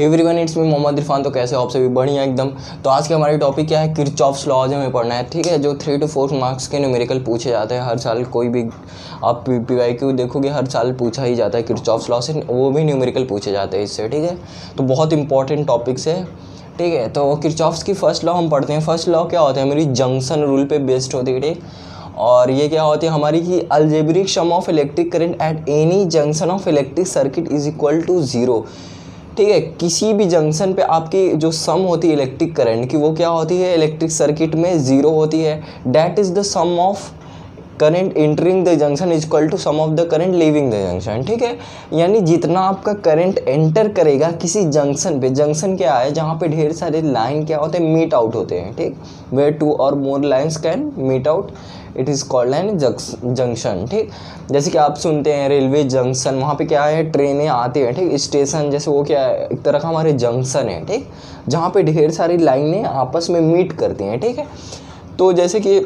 Everyone, it's me Mohammad Irfan. तो कैसे हो आप सभी? बढ़िया एकदम। तो आज के हमारी टॉपिक क्या है? किरचॉफ्स लॉज हमें पढ़ना है, ठीक है। जो 3 to 4 मार्क्स के न्यूमेरिकल पूछे जाते हैं हर साल। कोई भी आप PYQ देखोगे हर साल पूछा ही जाता है किरचॉफ्स लॉ से, वो भी न्यूमेरिकल पूछे जाते हैं इससे, ठीक है। तो बहुत इंपॉर्टेंट टॉपिक्स है, ठीक है। तो किरचॉफ्स की फर्स्ट लॉ हम पढ़ते हैं। फर्स्ट लॉ क्या होता है? हमारी जंक्शन रूल पे बेस्ड होती है, ठीक। और ये क्या होती है हमारी कि algebraic sum of electric current at any junction of electric circuit is equal to 0, ठीक है। किसी भी जंक्शन पे आपकी जो सम होती है इलेक्ट्रिक करंट की, वो क्या होती है? इलेक्ट्रिक सर्किट में 0 होती है। That is the sum of current entering the junction is equal to sum of the current leaving the junction, ठीक है। यानी जितना आपका करंट एंटर करेगा किसी जंक्शन पे, जंक्शन क्या है? जहाँ पे ढेर सारे लाइन क्या होते हैं? मीट आउट होते हैं, ठीक। Where 2 or more lines can meet out, it is called an junction, ठीक। जैसे कि आप सुनते हैं रेलवे जंक्शन, वहाँ पे क्या है? ट्रेनें आती हैं, ठीक। स्टेशन जैसे वो क्या है? एक तरह का हमारे जंक्शन है, ठीक, जहाँ पे ढेर सारी लाइनें आपस में मीट करती हैं, ठीक है। तो जैसे कि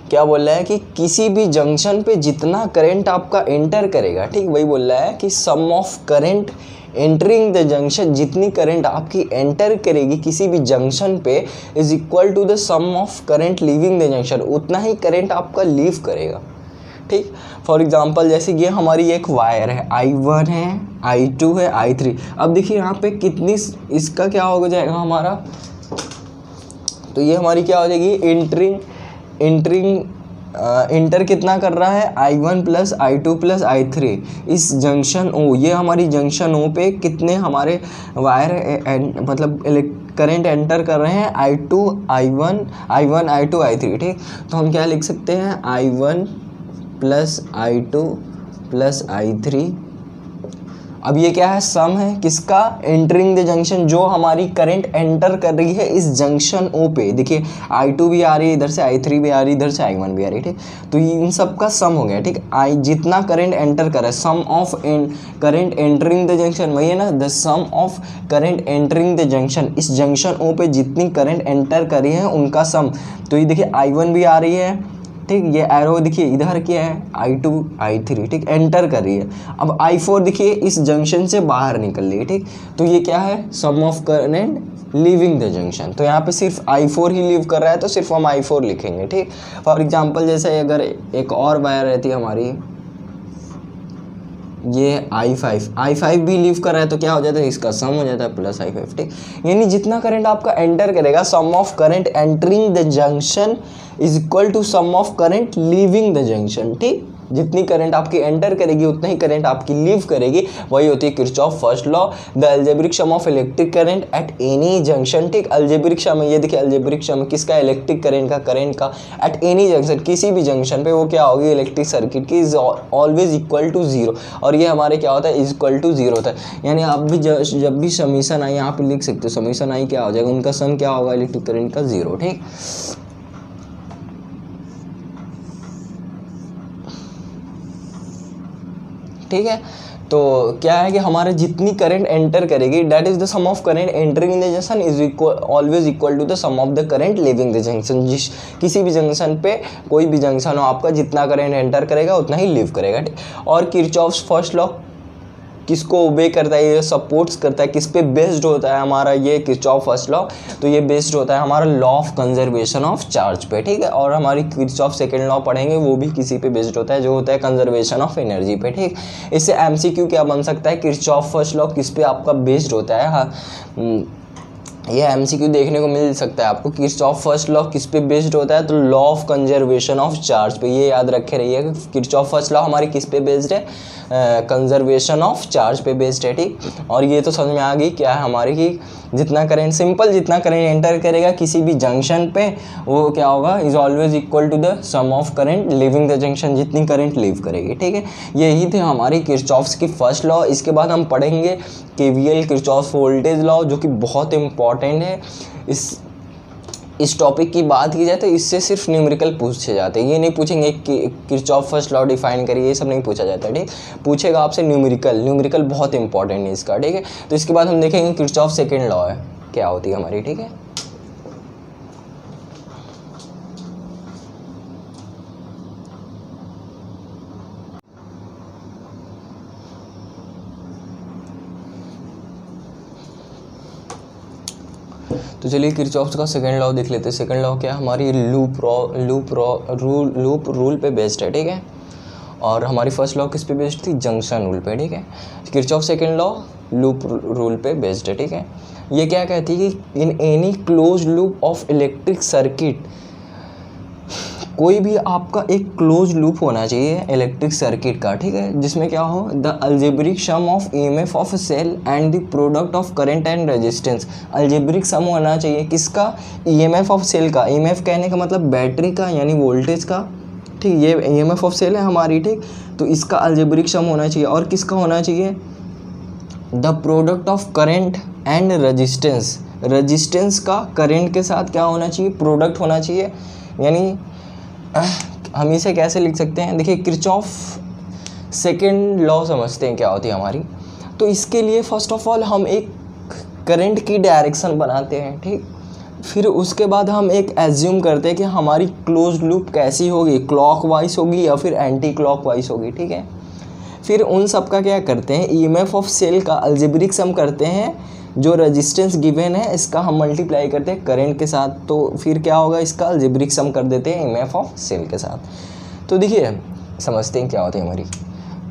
क्या बोल रहा है कि किसी भी जंक्शन पे जितना करंट आपका एंटर करेगा, ठीक, वही बोल रहा है कि sum of current entering the junction, जितनी करंट आपकी एंटर करेगी किसी भी जंक्शन पे is equal to the sum of current leaving the junction, उतना ही करंट आपका लीव करेगा, ठीक। फॉर एग्जांपल जैसे ये हमारी एक वायर है, I1 है, I2 है, I3। अब देखिए यहाँ पे कितनी, इसका क्या हो जाएगा हमारा? तो ये हमारी क्या हो जाएगी? इंटर कितना कर रहा है? I1 plus I2 plus I3 इस जंक्शन O, ये हमारी जंक्शन O पे कितने हमारे वायर मतलब करंट एंटर कर रहे हैं? I1 I2 I3, ठीक। तो हम क्या लिख सकते हैं? I1 plus I2 plus I3। अब ये क्या है? सम है किसका? एंटरिंग द जंक्शन, जो हमारी करंट एंटर कर रही है इस जंक्शन O पे। देखिए I2 भी आ रही है इधर से, I3 भी आ रही है इधर से, I1 भी आ रही है, ठीक। तो ये इन सब का सम हो गया, ठीक। जितना करंट एंटर कर रहा है, sum of current entering the junction, वही है ना, the sum of current entering the junction, इस जंक्शन O पे जितनी करंट एंटर करी है उनका सम। तो ये देखिए I1 भी आ रही है, ठीक। ये एरो देखिए इधर क्या है? I2 I3, ठीक, एंटर कर रही है। अब I4 देखिए इस जंक्शन से बाहर निकल रही है, ठीक। तो ये क्या है? Sum of current leaving the junction. तो यहाँ पे सिर्फ I4 ही लीव कर रहा है, तो सिर्फ हम I4 लिखेंगे, ठीक। फॉर एग्जांपल जैसे अगर एक और वायर रहती है हमारी, ये I5 भी लीव कर रहा है, तो क्या हो जाता है? इसका सम हो जाता है प्लस I5, ठीक। यानी जितना करंट आपका एंटर करेगा, sum of current entering the junction is equal to sum of current leaving the junction, ठीक। जितनी करंट आपकी एंटर करेगी उतना ही करंट आपकी लीव करेगी, वही होती है Kirchhoff first law. The algebraic sum of electric current at any junction, ठीक। अलजेब्रिक सम, ये देखिए अलजेब्रिक सम किसका? इलेक्ट्रिक करंट का एट एनी जंक्शन, किसी भी जंक्शन पे, वो क्या होगी? इलेक्ट्रिक सर्किट की, इज ऑलवेज इक्वल टू 0। और ये हमारे क्या होता है? इज इक्वल टू 0 होता है। यानी आप भी जब भी समीशन आई यहाँ पे लिख सकते हो, समीशन आई क्या हो जाएगा? उनका सम क्या होगा? इलेक्ट्रिक करंट का 0, ठीक। ठीक है। तो क्या है कि हमारे जितनी करंट एंटर करेगी, that is the sum of current entering in the junction is always equal to the sum of the current leaving the junction. जिस किसी भी जंक्शन पे, कोई भी जंक्शन हो आपका, जितना करंट एंटर करेगा उतना ही लीव करेगा, ठीक। और किरचॉफ्स फर्स्ट लॉ किसको ओबे करता है? ये सपोर्ट्स करता है, किस पे बेस्ड होता है हमारा ये किरचॉफ फर्स्ट लॉ? तो ये बेस्ड होता है हमारा law of conservation of charge पे, ठीक है। और हमारी किरचॉफ सेकंड लॉ पढ़ेंगे, वो भी किसी पे बेस्ड होता है, जो होता है कंजर्वेशन ऑफ एनर्जी पे, ठीक। इससे MCQ क्या बन सकता है? किरचॉफ फर्स्ट लॉ किस पे आपका बेस्ड होता है? हाँ, ये MCQ देखने को मिल सकता है आपको। किरचॉफ फर्स्ट लॉ किस पे बेस्ड होता है? तो law of conservation of charge पे। ये याद रखे रहिए, किरचॉफ फर्स्ट लॉ हमारी किस पे बेस्ड है? कंजर्वेशन ऑफ चार्ज पे बेस्ड है, ठीक। और ये तो समझ में आ गई क्या है हमारी कि जितना करंट, सिंपल, जितना करंट एंटर करेगा किसी भी जंक्शन पे, वो क्या होगा? Is always equal to the sum of current leaving the junction, जितनी करंट लीव करेगी, ठीक है। यही थे हमारी किरचॉफ्स की फर्स्ट लॉ। इसके बाद हम पढ़ेंगे KVL, किरचॉफ्स वोल्टेज लॉ, जो कि बहुत इंपॉर्टेंट है। इस टॉपिक की बात की जाए तो इससे सिर्फ न्यूमेरिकल पूछे जाते हैं। ये नहीं पूछेंगे कि किरचॉफ फर्स्ट लॉ डिफाइन करिए, ये सब नहीं पूछा जाता है, ठीक। पूछेगा आपसे न्यूमेरिकल बहुत इंपॉर्टेंट है इसका, ठीक है। तो इसके बाद हम देखेंगे किरचॉफ सेकंड लॉ है क्या होती है हमारी, ठीक है। तो चलिए किरचॉफ्स का सेकंड लॉ देख लेते हैं। सेकंड लॉ क्या है, हमारी लूप रूल पे बेस्ड है, ठीक है। और हमारी फर्स्ट लॉ किस पे बेस्ड थी, जंक्शन रूल पे, ठीक है। Kirchhoff second law loop rule पे बेस्ड है, ठीक है। ये क्या कहती है कि इन any close loop of electric circuit, कोई भी आपका एक क्लोज लूप होना चाहिए इलेक्ट्रिक सर्किट का, ठीक है, जिसमें क्या हो, the algebraic sum of EMF of cell and the product of current and resistance. Algebraic sum होना चाहिए किसका, ईएमएफ ऑफ सेल का। ईएमएफ कहने का मतलब बैटरी का यानी वोल्टेज का, ठीक। ये ईएमएफ ऑफ सेल है हमारी, ठीक। तो इसका अलजेब्रिक सम होना चाहिए। और किसका होना चाहिए, the product of current and resistance. Resistance का करंट के साथ क्या होना चाहिए, प्रोडक्ट होना चाहिए। यानी हम इसे कैसे लिख सकते हैं, देखिए किरचॉफ सेकंड लॉ समझते हैं क्या होती है हमारी। तो इसके लिए फर्स्ट ऑफ ऑल हम एक करंट की डायरेक्शन बनाते हैं, ठीक। फिर उसके बाद हम एक एज्यूम करते हैं कि हमारी क्लोज लूप कैसी होगी, क्लॉकवाइज होगी या फिर एंटी क्लॉकवाइज होगी, ठीक है। फिर उन सब का क्या करते हैं, ईएमएफ ऑफ सेल का अलजेब्रिक सम करते हैं, जो रेजिस्टेंस गिवन है इसका हम मल्टीप्लाई करते हैं करंट के साथ, तो फिर क्या होगा, इसका अलजेब्रिक सम कर देते हैं ईएमएफ ऑफ सेल के साथ। तो देखिए समझते हैं क्या होती है हमारी।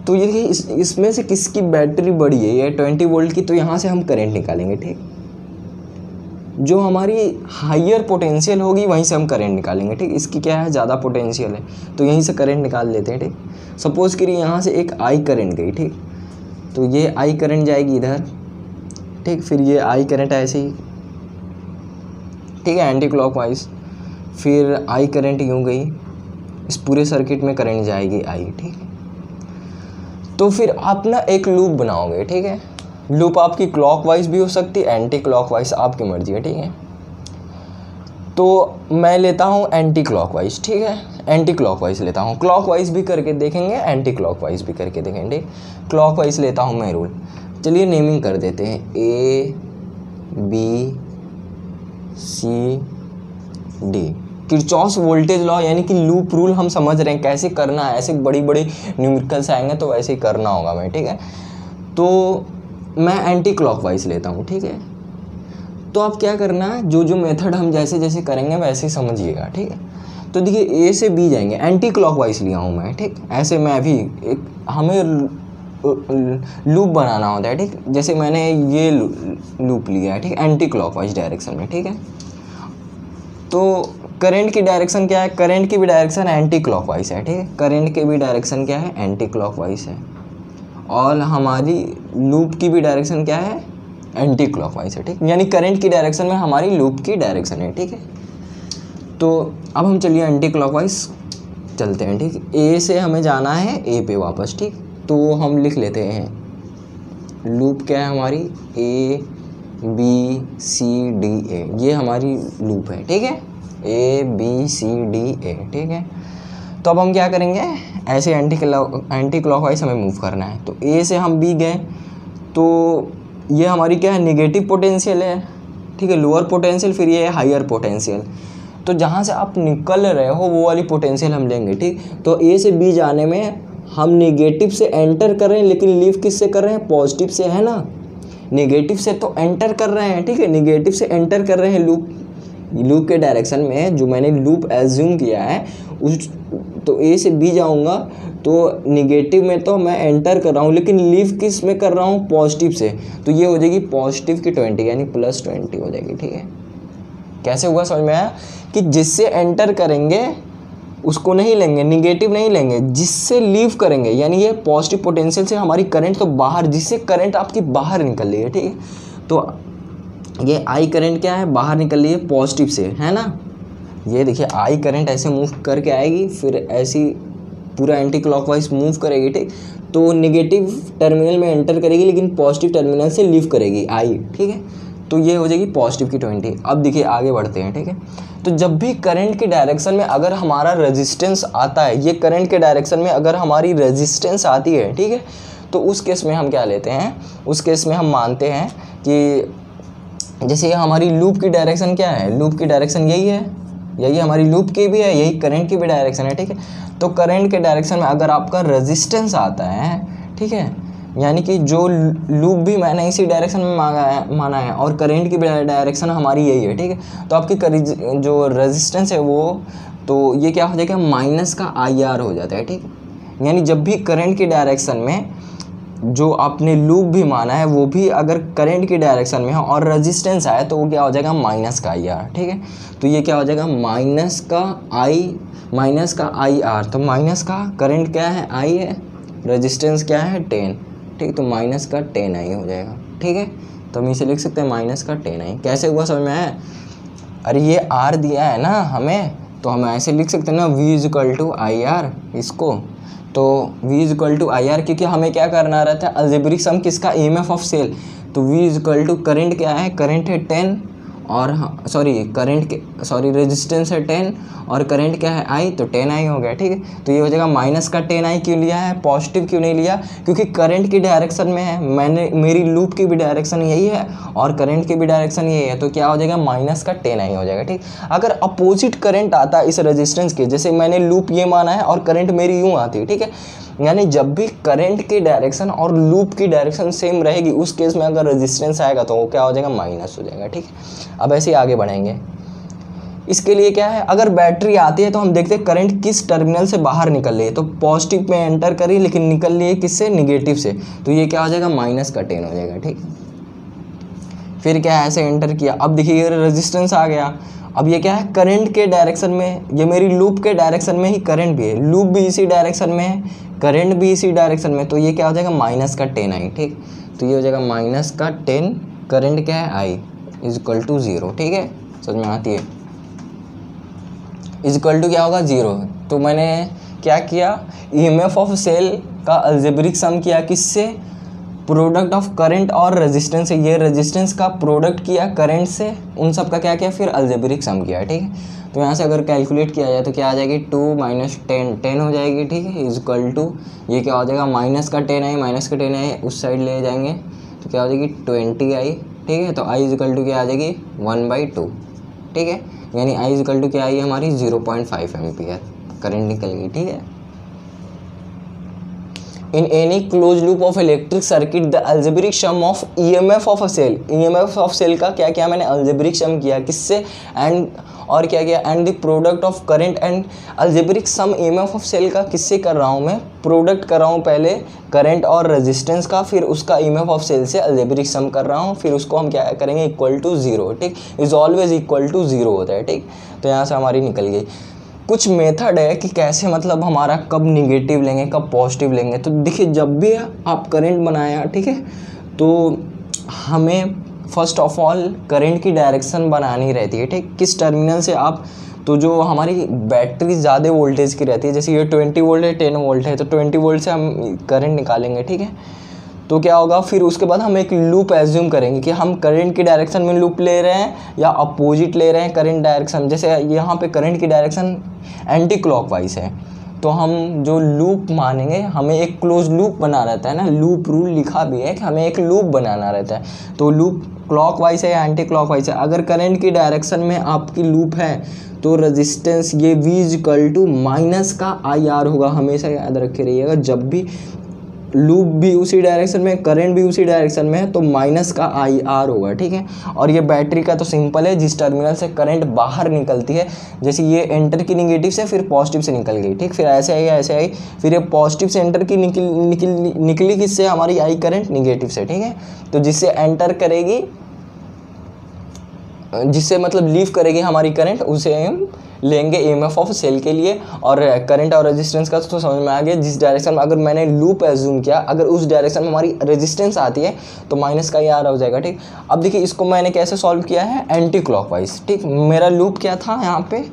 तो ये देखिए इसमें से किसकी बैटरी बड़ी है, ये 20 वोल्ट की, तो यहाँ से हम करंट निकालेंगे, ठीक। जो हमारी हायर पोटेंशियल होगी वहीं से हम करंट निकालेंगे, ठीक। इसकी क्या है, ज़्यादा पोटेंशियल है तो यहीं से करंट निकाल लेते हैं, ठीक। सपोज़ करिए यहाँ से एक आई करंट गई, ठीक। तो ये आई करंट जाएगी इधर, ठीक। फिर ये आई करंट ऐसे ही, ठीक है, एंटी क्लॉकवाइज। फिर आई करंट यूँ गई, इस पूरे सर्किट में करंट जाएगी आई, ठीक। तो फिर आप ना एक लूप बनाओगे, ठीक है। लूप आपकी क्लॉकवाइज भी हो सकती है, एंटी क्लॉकवाइज, आपकी मर्जी है, ठीक है। तो मैं लेता हूँ एंटी क्लॉकवाइज, ठीक है। एंटी क्लॉकवाइज लेता हूँ, क्लॉकवाइज भी करके देखेंगे, एंटी क्लॉकवाइज भी करके देखेंगे, ठीक। क्लॉकवाइज लेता हूँ मैं रूल। चलिए नेमिंग कर देते हैं, A B C D. Kirchhoff's voltage law यानी कि लूप रूल हम समझ रहे हैं कैसे करना है। ऐसे बड़ी बड़ी न्यूमेरिकल्स आएंगे तो वैसे ही करना होगा मैं, ठीक है। तो मैं एंटी क्लॉकवाइज लेता हूँ, ठीक है। तो आप क्या करना है, जो जो मेथड हम जैसे जैसे करेंगे वैसे ही समझिएगा, ठीक है। तो देखिए ए से बी जाएंगे, एंटी क्लॉकवाइज लिया हूँ मैं, ठीक। ऐसे मैं भी एक हमें लूप बनाना होता है, ठीक। जैसे मैंने ये लूप लिया है, ठीक, एंटी क्लॉकवाइज डायरेक्शन में, ठीक है। तो करंट की डायरेक्शन क्या है, करंट की भी डायरेक्शन एंटी क्लॉकवाइज है, ठीक है। करंट की भी डायरेक्शन क्या है, एंटी क्लॉकवाइज है। और हमारी लूप की भी डायरेक्शन क्या है, एंटी क्लॉकवाइज है, ठीक। यानी करंट की डायरेक्शन में हमारी लूप की डायरेक्शन है, ठीक है। तो अब हम चलिए एंटी क्लॉकवाइज चलते हैं, ठीक। ए से हमें जाना है ए पे वापस, ठीक। तो हम लिख लेते हैं लूप क्या है हमारी, ए बी सी डी ए, ये हमारी लूप है, ठीक है। ए बी सी डी ए, ठीक है। तो अब हम क्या करेंगे, ऐसे एंटी क्लॉकवाइज हमें मूव करना है। तो ए से हम बी गए, तो ये हमारी क्या है, निगेटिव पोटेंशियल है, ठीक है, लोअर पोटेंशियल। फिर ये है हायर पोटेंशियल। तो जहाँ से आप निकल रहे हो वो वाली पोटेंशियल हम लेंगे, ठीक। तो ए से बी जाने में हम निगेटिव से एंटर कर रहे हैं, लेकिन लीव किस से कर रहे हैं, पॉजिटिव से, है ना। निगेटिव से तो एंटर कर रहे हैं, ठीक है, निगेटिव से एंटर कर रहे हैं लूप के डायरेक्शन में, जो मैंने लूप एज्यूम किया है उस। तो ए से बी जाऊंगा तो निगेटिव में तो मैं एंटर कर रहा हूँ, लेकिन लीव किस में कर रहा हूँ, पॉजिटिव से। तो ये हो जाएगी पॉजिटिव की 20 यानी +20 हो जाएगी, ठीक है। कैसे हुआ समझ में आया, कि जिससे एंटर करेंगे उसको नहीं लेंगे, निगेटिव नहीं लेंगे, जिससे लीव करेंगे यानी ये पॉजिटिव पोटेंशियल से हमारी करंट तो बाहर, जिससे करंट आपकी बाहर निकल रही है, ठीक है। तो ये आई करंट क्या है, बाहर निकल रही है पॉजिटिव से, है ना। ये देखिए आई करंट ऐसे मूव करके आएगी, फिर ऐसी पूरा एंटी क्लॉकवाइज मूव करेगी, ठीक। तो निगेटिव टर्मिनल में एंटर करेगी लेकिन पॉजिटिव टर्मिनल से लीव करेगी आई, ठीक है। तो ये हो जाएगी पॉजिटिव की 20। अब देखिए आगे बढ़ते हैं, ठीक है। तो जब भी करंट के डायरेक्शन में अगर हमारा रेजिस्टेंस आता है, ये करंट के डायरेक्शन में अगर हमारी रेजिस्टेंस आती है, ठीक है, तो उस केस में हम क्या लेते हैं, उस केस में हम मानते हैं कि जैसे ये हमारी लूप की डायरेक्शन क्या है, लूप की डायरेक्शन यही है, यही हमारी लूप की भी है, यही करंट की भी डायरेक्शन है, ठीक है। तो करंट के डायरेक्शन में अगर आपका रेजिस्टेंस आता है, ठीक है, यानी कि जो लूप भी मैंने इसी डायरेक्शन में माना है और करंट की डायरेक्शन हमारी यही है, ठीक है। तो आपकी जो रेजिस्टेंस है वो, तो ये क्या हो जाएगा, माइनस का IR हो जाता है, ठीक है। यानी जब भी करंट की डायरेक्शन में जो आपने लूप भी माना है वो भी अगर करंट की डायरेक्शन में है और रेजिस्टेंस आए तो वो क्या हो जाएगा, माइनस का IR, ठीक है। तो ये क्या हो जाएगा, माइनस का IR। तो माइनस का करंट क्या है, I है, रेजिस्टेंस क्या है, 10, ठीक। तो माइनस का 10I हो जाएगा, ठीक है। तो हम इसे लिख सकते हैं माइनस का 10I। कैसे हुआ समझ में आया? अरे ये R दिया है ना हमें, तो हम ऐसे लिख सकते हैं ना, V=IR इसको। तो V=IR, क्योंकि हमें क्या करना रहता है, अलजेब्रिक सम किसका, EMF ऑफ सेल। तो V करंट क्या है, करंट है 10 और रेजिस्टेंस है 10 और करंट क्या है, I, तो 10I हो गया, ठीक है। तो ये हो जाएगा माइनस का 10I क्यों लिया है, पॉजिटिव क्यों नहीं लिया, क्योंकि करंट की डायरेक्शन में है, मेरी लूप की भी डायरेक्शन यही है और करंट की भी डायरेक्शन यही है। तो क्या हो जाएगा, माइनस का 10I हो जाएगा, ठीक। अगर अपोजिट करंट आता इस रेजिस्टेंस के, जैसे मैंने लूप ये माना है और करंट मेरी यूँ आती है, ठीक है। यानी जब भी करंट की डायरेक्शन और लूप की डायरेक्शन सेम रहेगी, उस केस में अगर रेजिस्टेंस आएगा तो वो क्या हो जाएगा, माइनस हो जाएगा, ठीक है। अब ऐसे ही आगे बढ़ेंगे। इसके लिए क्या है, अगर बैटरी आती है तो हम देखते हैं करंट किस टर्मिनल से बाहर निकल रही है। तो पॉजिटिव में एंटर करी लेकिन निकल रही है किससे, निगेटिव से। तो ये क्या हो जाएगा, माइनस का 10 हो जाएगा, ठीक। फिर क्या है, ऐसे एंटर किया, अब देखिए ये रेजिस्टेंस आ गया। अब ये क्या है, करंट के डायरेक्शन में, ये मेरी लूप के डायरेक्शन में ही करंट भी है, लूप भी इसी डायरेक्शन में है, करंट भी इसी डायरेक्शन में। तो ये क्या हो जाएगा, माइनस का 10I, ठीक। तो ये हो जाएगा माइनस का 10, करंट क्या है, I =0, ठीक है। समझ में आती है, इक्वल टू क्या होगा, 0। तो मैंने क्या किया, EMF ऑफ सेल का अलजेब्रिक सम किया किससे, प्रोडक्ट ऑफ करंट और रेजिस्टेंस से। ये रेजिस्टेंस का प्रोडक्ट किया करंट से, उन सब का क्या किया, फिर अलजेब्रिक सम किया, ठीक है। तो यहाँ से अगर कैलकुलेट किया जाए तो क्या आ जाएगी, 2 - 10 हो जाएगी, ठीक है। इक्वल टू ये क्या हो जाएगा, माइनस का 10I उस साइड ले जाएंगे तो क्या हो जाएगी, 20I, ठीक है। तो I = क्या आ जाएगी, 1/2, ठीक है। यानी I = क्या आई हमारी, 0.5 एम्पियर करंट निकल गई, ठीक है। In any close loop of electric circuit the algebraic sum of EMF of a cell, EMF of cell का क्या किया मैंने, अलजेब्रिक सम किया किससे, एंड और क्या किया, and the product of current and algebraic sum EMF of cell का किससे कर रहा हूँ मैं, प्रोडक्ट कर रहा हूँ पहले करंट और रेजिस्टेंस का, फिर उसका EMF ऑफ सेल से अलजेब्रिक सम कर रहा हूँ, फिर उसको हम क्या करेंगे, इक्वल टू 0, ठीक। इज ऑलवेज इक्वल टू 0 होता है, ठीक। तो यहाँ से हमारी निकल गई। कुछ मेथड है कि कैसे मतलब हमारा कब निगेटिव लेंगे कब पॉजिटिव लेंगे। तो देखिए जब भी आप करंट बनाया, ठीक है, तो हमें फर्स्ट ऑफ ऑल करंट की डायरेक्शन बनानी रहती है, ठीक। किस टर्मिनल से आप, तो जो हमारी बैटरी ज़्यादा वोल्टेज की रहती है, जैसे ये 20 वोल्ट है 10 वोल्ट है, तो 20 वोल्ट से हम करंट निकालेंगे, ठीक है। तो क्या होगा, फिर उसके बाद हम एक लूप एज्यूम करेंगे कि हम करंट की डायरेक्शन में लूप ले रहे हैं या अपोजिट ले रहे हैं करंट डायरेक्शन। जैसे यहाँ पे करंट की डायरेक्शन एंटी क्लॉकवाइज है, तो हम जो लूप मानेंगे, हमें एक क्लोज लूप बना रहता है ना, लूप रूल लिखा भी है कि हमें एक लूप बनाना रहता है। तो लूप क्लॉकवाइज है या एंटी क्लॉकवाइज है। अगर करंट की डायरेक्शन में आपकी लूप है तो रेजिस्टेंस ये V माइनस का IR होगा, हमेशा याद रखे रहिएगा। जब भी लूप भी उसी डायरेक्शन में, करंट भी उसी डायरेक्शन में है, तो माइनस का IR होगा, ठीक है। और ये बैटरी का तो सिंपल है, जिस टर्मिनल से करंट बाहर निकलती है, जैसे ये एंटर की निगेटिव से फिर पॉजिटिव से निकल गई, ठीक। फिर ऐसे आई, फिर ये पॉजिटिव से एंटर की निकली किससे, हमारी I करंट निगेटिव से, ठीक है। तो जिससे एंटर करेगी, जिससे मतलब लीव करेगी हमारी करंट, उसे हम लेंगे EMF ऑफ सेल के लिए। और करंट और रेजिस्टेंस का तो समझ में आ गया, जिस डायरेक्शन में अगर मैंने लूप एज्यूम किया, अगर उस डायरेक्शन में हमारी रेजिस्टेंस आती है तो माइनस का IR हो जाएगा, ठीक। अब देखिए इसको मैंने कैसे सॉल्व किया है, एंटी क्लॉकवाइज, ठीक। मेरा लूप क्या था, यहाँ पे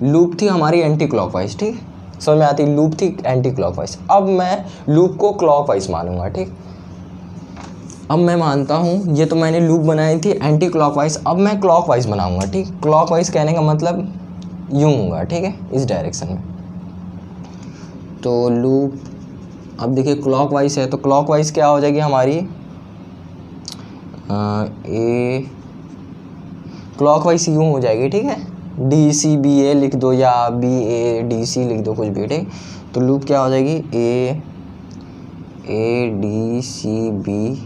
लूप थी हमारी एंटी क्लॉकवाइज, ठीक। समझ में आती, लूप थी एंटी क्लॉकवाइज। अब मैं लूप को क्लॉकवाइज मानूंगा, ठीक। अब मैं मानता हूँ ये तो मैंने लूप बनाई थी एंटी क्लॉकवाइज, अब मैं क्लॉकवाइज बनाऊंगा, ठीक। क्लॉकवाइज कहने का मतलब यूँ होगा, ठीक है, इस डायरेक्शन में। तो लूप, अब देखिए क्लॉकवाइज है तो क्लॉकवाइज क्या हो जाएगी हमारी, ए क्लॉकवाइज यूँ हो जाएगी, ठीक है। DCBA लिख दो या BADC लिख दो, कुछ भी, ठीक। तो लूप क्या हो जाएगी, ADCBA।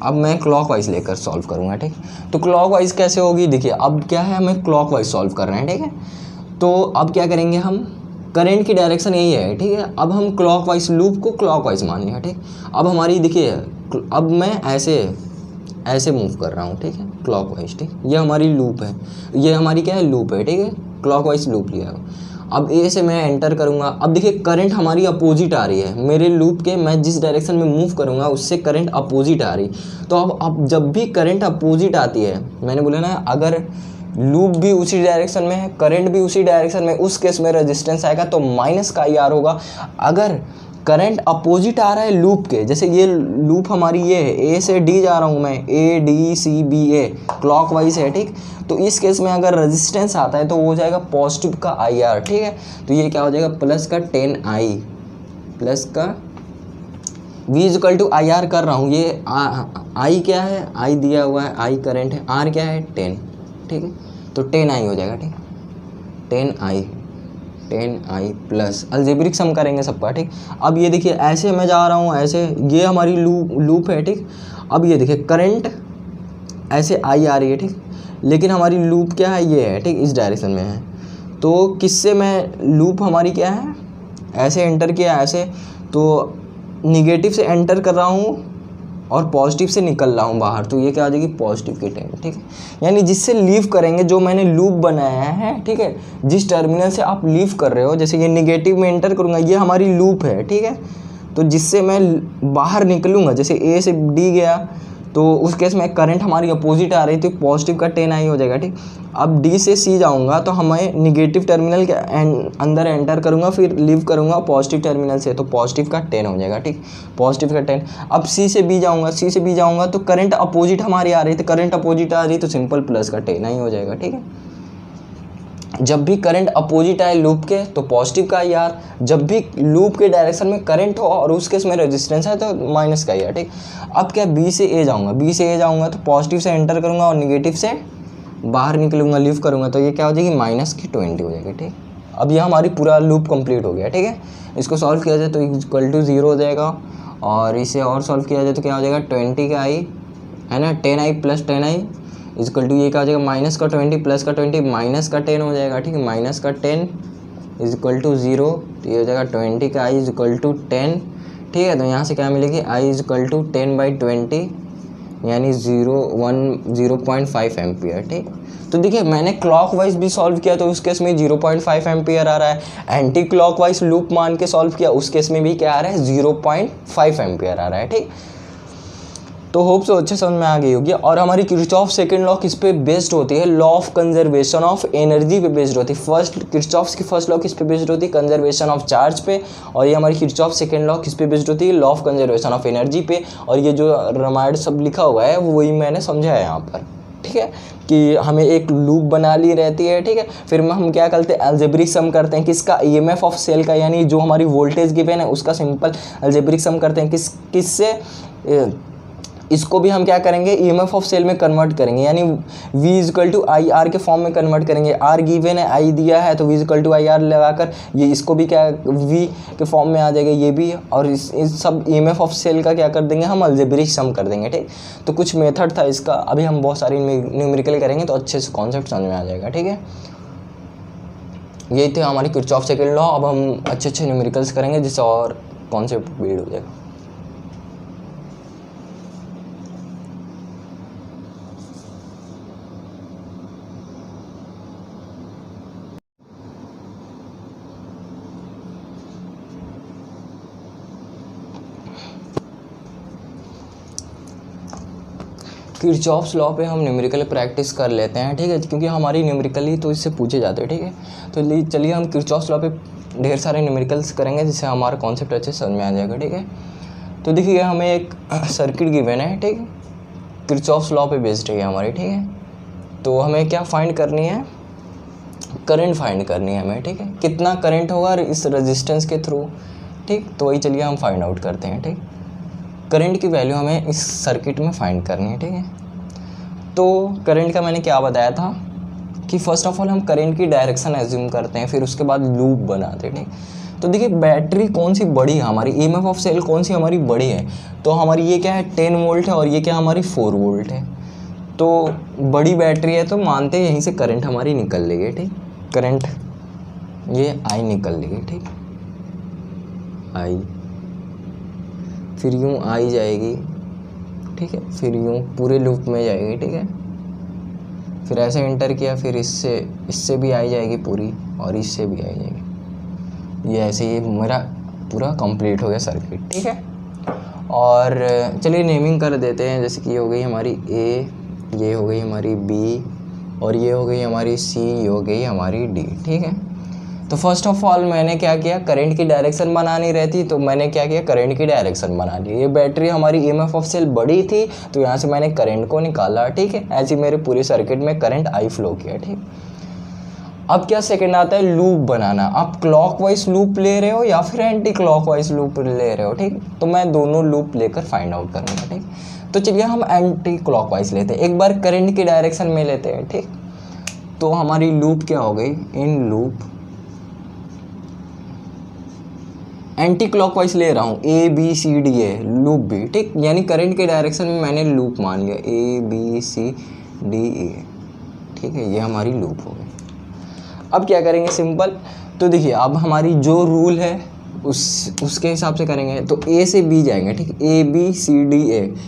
अब मैं क्लॉकवाइज लेकर सॉल्व करूँगा, ठीक। तो क्लॉकवाइज कैसे होगी, देखिए अब क्या है, हमें क्लॉकवाइज सॉल्व कर रहे हैं, ठीक है। तो अब क्या करेंगे हम, करंट की डायरेक्शन यही है, ठीक है। अब हम क्लॉकवाइज लूप को क्लॉकवाइज मान लिया, ठीक। अब हमारी देखिए, अब मैं ऐसे मूव कर रहा हूँ, ठीक है, क्लॉकवाइज, ठीक। ये हमारी लूप है, ये हमारी क्या है, लूप है, ठीक है, क्लॉकवाइज लूप लिया। अब ए से मैं एंटर करूँगा। अब देखिए करंट हमारी अपोजिट आ रही है, मेरे लूप के मैं जिस डायरेक्शन में मूव करूँगा उससे करंट अपोजिट आ रही। तो अब जब भी करंट अपोजिट आती है, मैंने बोला ना, अगर लूप भी उसी डायरेक्शन में है, करंट भी उसी डायरेक्शन में, उस केस में रेजिस्टेंस आएगा तो माइनस का IR होगा। अगर करंट अपोजिट आ रहा है लूप के, जैसे ये लूप हमारी ये है, ए से डी जा रहा हूँ मैं, ADCBA क्लॉकवाइज है, ठीक। तो इस केस में अगर रेजिस्टेंस आता है तो वो हो जाएगा पॉजिटिव का IR, ठीक है। तो ये क्या हो जाएगा, प्लस का 10I, प्लस का V=IR कर रहा हूँ। ये I क्या है, I दिया हुआ है, I करंट है, R क्या है 10, ठीक है। तो 10I हो जाएगा, ठीक, 10I प्लस अलजेब्रिक सम करेंगे सबका, ठीक। अब ये देखिए ऐसे मैं जा रहा हूँ, ऐसे ये हमारी लूप है, ठीक। अब ये देखिए करंट ऐसे I आ रही है, ठीक, लेकिन हमारी लूप क्या है, ये है, ठीक, इस डायरेक्शन में है। तो किससे मैं, लूप हमारी क्या है, ऐसे एंटर किया, ऐसे, तो निगेटिव से एंटर कर रहा हूँ और पॉजिटिव से निकल रहा हूँ बाहर, तो ये क्या आ जाएगी, पॉजिटिव की 10, ठीक है। यानी जिससे लीव करेंगे, जो मैंने लूप बनाया है, ठीक है, जिस टर्मिनल से आप लीव कर रहे हो, जैसे ये निगेटिव में एंटर करूँगा, ये हमारी लूप है, ठीक है। तो जिससे मैं बाहर निकलूँगा, जैसे ए से डी गया, तो उस केस में करंट हमारी अपोजिट आ रही थी, पॉजिटिव का 10I हो जाएगा, ठीक। अब डी से सी जाऊंगा तो हमें निगेटिव टर्मिनल के अंदर एंटर करूंगा, फिर लीव करूंगा पॉजिटिव टर्मिनल से, तो पॉजिटिव का 10 हो जाएगा, ठीक, पॉजिटिव का 10। अब सी से बी जाऊंगा, तो करंट अपोजिट हमारी आ रही थी, करंट अपोजिट आ रही तो सिंपल प्लस का 10I हो जाएगा, ठीक है। जब भी करंट अपोजिट आए लूप के तो पॉजिटिव का IR, जब भी लूप के डायरेक्शन में करंट हो और उस केस में रेजिस्टेंस है तो माइनस का IR, ठीक। अब क्या, बी से ए जाऊंगा तो पॉजिटिव से एंटर करूंगा और निगेटिव से बाहर निकलूंगा, लीव करूंगा, तो ये क्या हो जाएगी, माइनस की 20 हो जाएगी, ठीक। अब यह हमारी पूरा लूप कंप्लीट हो गया, ठीक है। इसको सॉल्व किया जाए तो =0 हो जाएगा, और इसे और सॉल्व किया जाए तो क्या हो जाएगा, 20 का I है ना, 10I प्लस 10I = ये क्या हो जाएगा, माइनस का 20 प्लस का 20 माइनस का 10 हो जाएगा, ठीक है। माइनस का 10 = 0, तो ये हो जाएगा 20 का I = 10, ठीक है। तो यहाँ से क्या मिलेगी, I = 10/20 यानी 0.5 एम्पियर, ठीक। तो देखिए मैंने क्लॉकवाइज भी सॉल्व किया तो उस केस में 0.5 एम्पियर आ रहा है, एंटी क्लॉकवाइज लूप मान के सॉल्व किया उस केस में भी क्या आ रहा है, 0.5 एम्पियर आ रहा है, ठीक। तो होप सो अच्छे समझ में आ गई होगी। और हमारी किरचॉफ सेकंड लॉ किस पे बेस्ड होती है, law of conservation of energy पे बेस्ड होती है। किरचॉफ की फर्स्ट लॉ किस पे बेस्ड होती है, कंजर्वेशन ऑफ चार्ज पे, और ये हमारी किरचॉफ सेकंड लॉ किस पे बेस्ड होती है, law of conservation of energy पे। और ये जो रामायण सब लिखा हुआ है वही मैंने समझा है यहाँ पर, ठीक है, कि हमें एक लूप बना ली रहती है, ठीक है। फिर हम क्या करते हैं, अलजेब्रिक सम करते हैं किसका, EMF ऑफ सेल का, यानी जो हमारी वोल्टेज गिवन है उसका सिंपल अलजेब्रिक सम करते हैं किससे, इसको भी हम क्या करेंगे, EMF ऑफ सेल में कन्वर्ट करेंगे, यानी V = IR के फॉर्म में कन्वर्ट करेंगे। R गिवन है, I दिया है, तो V = IR लगाकर ये इसको भी क्या V के फॉर्म में आ जाएगा ये भी, और इस सब EMF ऑफ सेल का क्या कर देंगे, हम अलजेब्रिक सम कर देंगे, ठीक। तो कुछ मेथड था इसका, अभी हम बहुत सारी न्यूमेरिकल करेंगे तो अच्छे से कॉन्सेप्ट समझ में आ जाएगा, ठीक है। यही थे हमारी किरचॉफ सेकंड लॉ। अब हम अच्छे न्यूमेरिकल्स करेंगे जिससे और कॉन्सेप्ट बिल्ड हो जाएगा। किरचॉफ्स लॉ पे हम न्यूमेरिकल प्रैक्टिस कर लेते हैं, ठीक है, क्योंकि हमारी न्यूमेरिकली तो इससे पूछे जाते हैं, ठीक है। तो चलिए हम किरचॉफ्स लॉ पे ढेर सारे न्यूमेरिकल्स करेंगे जिससे हमारा कॉन्सेप्ट अच्छे से समझ में आ जाएगा, ठीक है। तो देखिए हमें एक सर्किट गिवन है, ठीक, किरचॉफ्स लॉ पे बेस्ड है हमारी, ठीक है। तो हमें क्या फाइंड करनी है, करंट फाइंड करनी है हमें, ठीक है, कितना करंट होगा इस रेजिस्टेंस के थ्रू, ठीक। तो वही चलिए हम फाइंड आउट करते हैं, ठीक। करंट की वैल्यू हमें इस सर्किट में फाइंड करनी है, ठीक है। तो करंट का मैंने क्या बताया था, कि फर्स्ट ऑफ ऑल हम करंट की डायरेक्शन एज्यूम करते हैं, फिर उसके बाद लूप बनाते हैं, ठीक। तो देखिए बैटरी कौन सी बड़ी है हमारी, ईएमएफ ऑफ सेल कौन सी हमारी बड़ी है, तो हमारी ये क्या है 10 वोल्ट है और ये क्या हमारी 4 वोल्ट है। तो बड़ी बैटरी है तो मानते हैं यहीं से करंट हमारी निकल लेगी, ठीक। करंट ये आई निकल लेगी, ठीक, आई, फिर यूँ आई जाएगी, ठीक है, फिर यूँ पूरे लूप में जाएगी, ठीक है, फिर ऐसे एंटर किया, फिर इससे भी आई जाएगी पूरी और इससे भी आई जाएगी, ये ऐसे ये मेरा पूरा कंप्लीट हो गया सर्किट, ठीक है। और चलिए नेमिंग कर देते हैं, जैसे कि ये हो गई हमारी ए, ये हो गई हमारी बी, और ये हो गई हमारी सी, ये हो गई हमारी डी, ठीक है। तो फर्स्ट ऑफ ऑल मैंने क्या किया, करंट की डायरेक्शन बनानी रहती तो मैंने क्या किया, करंट की डायरेक्शन बना ली। ये बैटरी हमारी ईएमएफ ऑफ सेल बड़ी थी तो यहाँ से मैंने करंट को निकाला, ठीक है। ऐसे मेरे पूरे सर्किट में करंट आई फ्लो किया, ठीक। अब क्या सेकंड आता है, लूप बनाना। आप क्लॉकवाइज लूप ले रहे हो या फिर एंटी क्लॉकवाइज लूप ले रहे हो, ठीक। तो मैं दोनों लूप लेकर फाइंड आउट करूँगा, ठीक। तो चलिए हम एंटी क्लॉकवाइज लेते हैं, एक बार करंट की डायरेक्शन में लेते हैं, ठीक। तो हमारी लूप क्या हो गई, इन लूप एंटी क्लॉकवाइज ले रहा हूँ, A B C D A loop भी, ठीक। यानी करंट के डायरेक्शन में मैंने लूप मान लिया, ए बी सी डी ए, ठीक है, ये हमारी लूप हो गई। अब क्या करेंगे, सिंपल। तो देखिए अब हमारी जो रूल है उसके हिसाब से करेंगे। तो ए से बी जाएंगे, ठीक, ए बी सी डी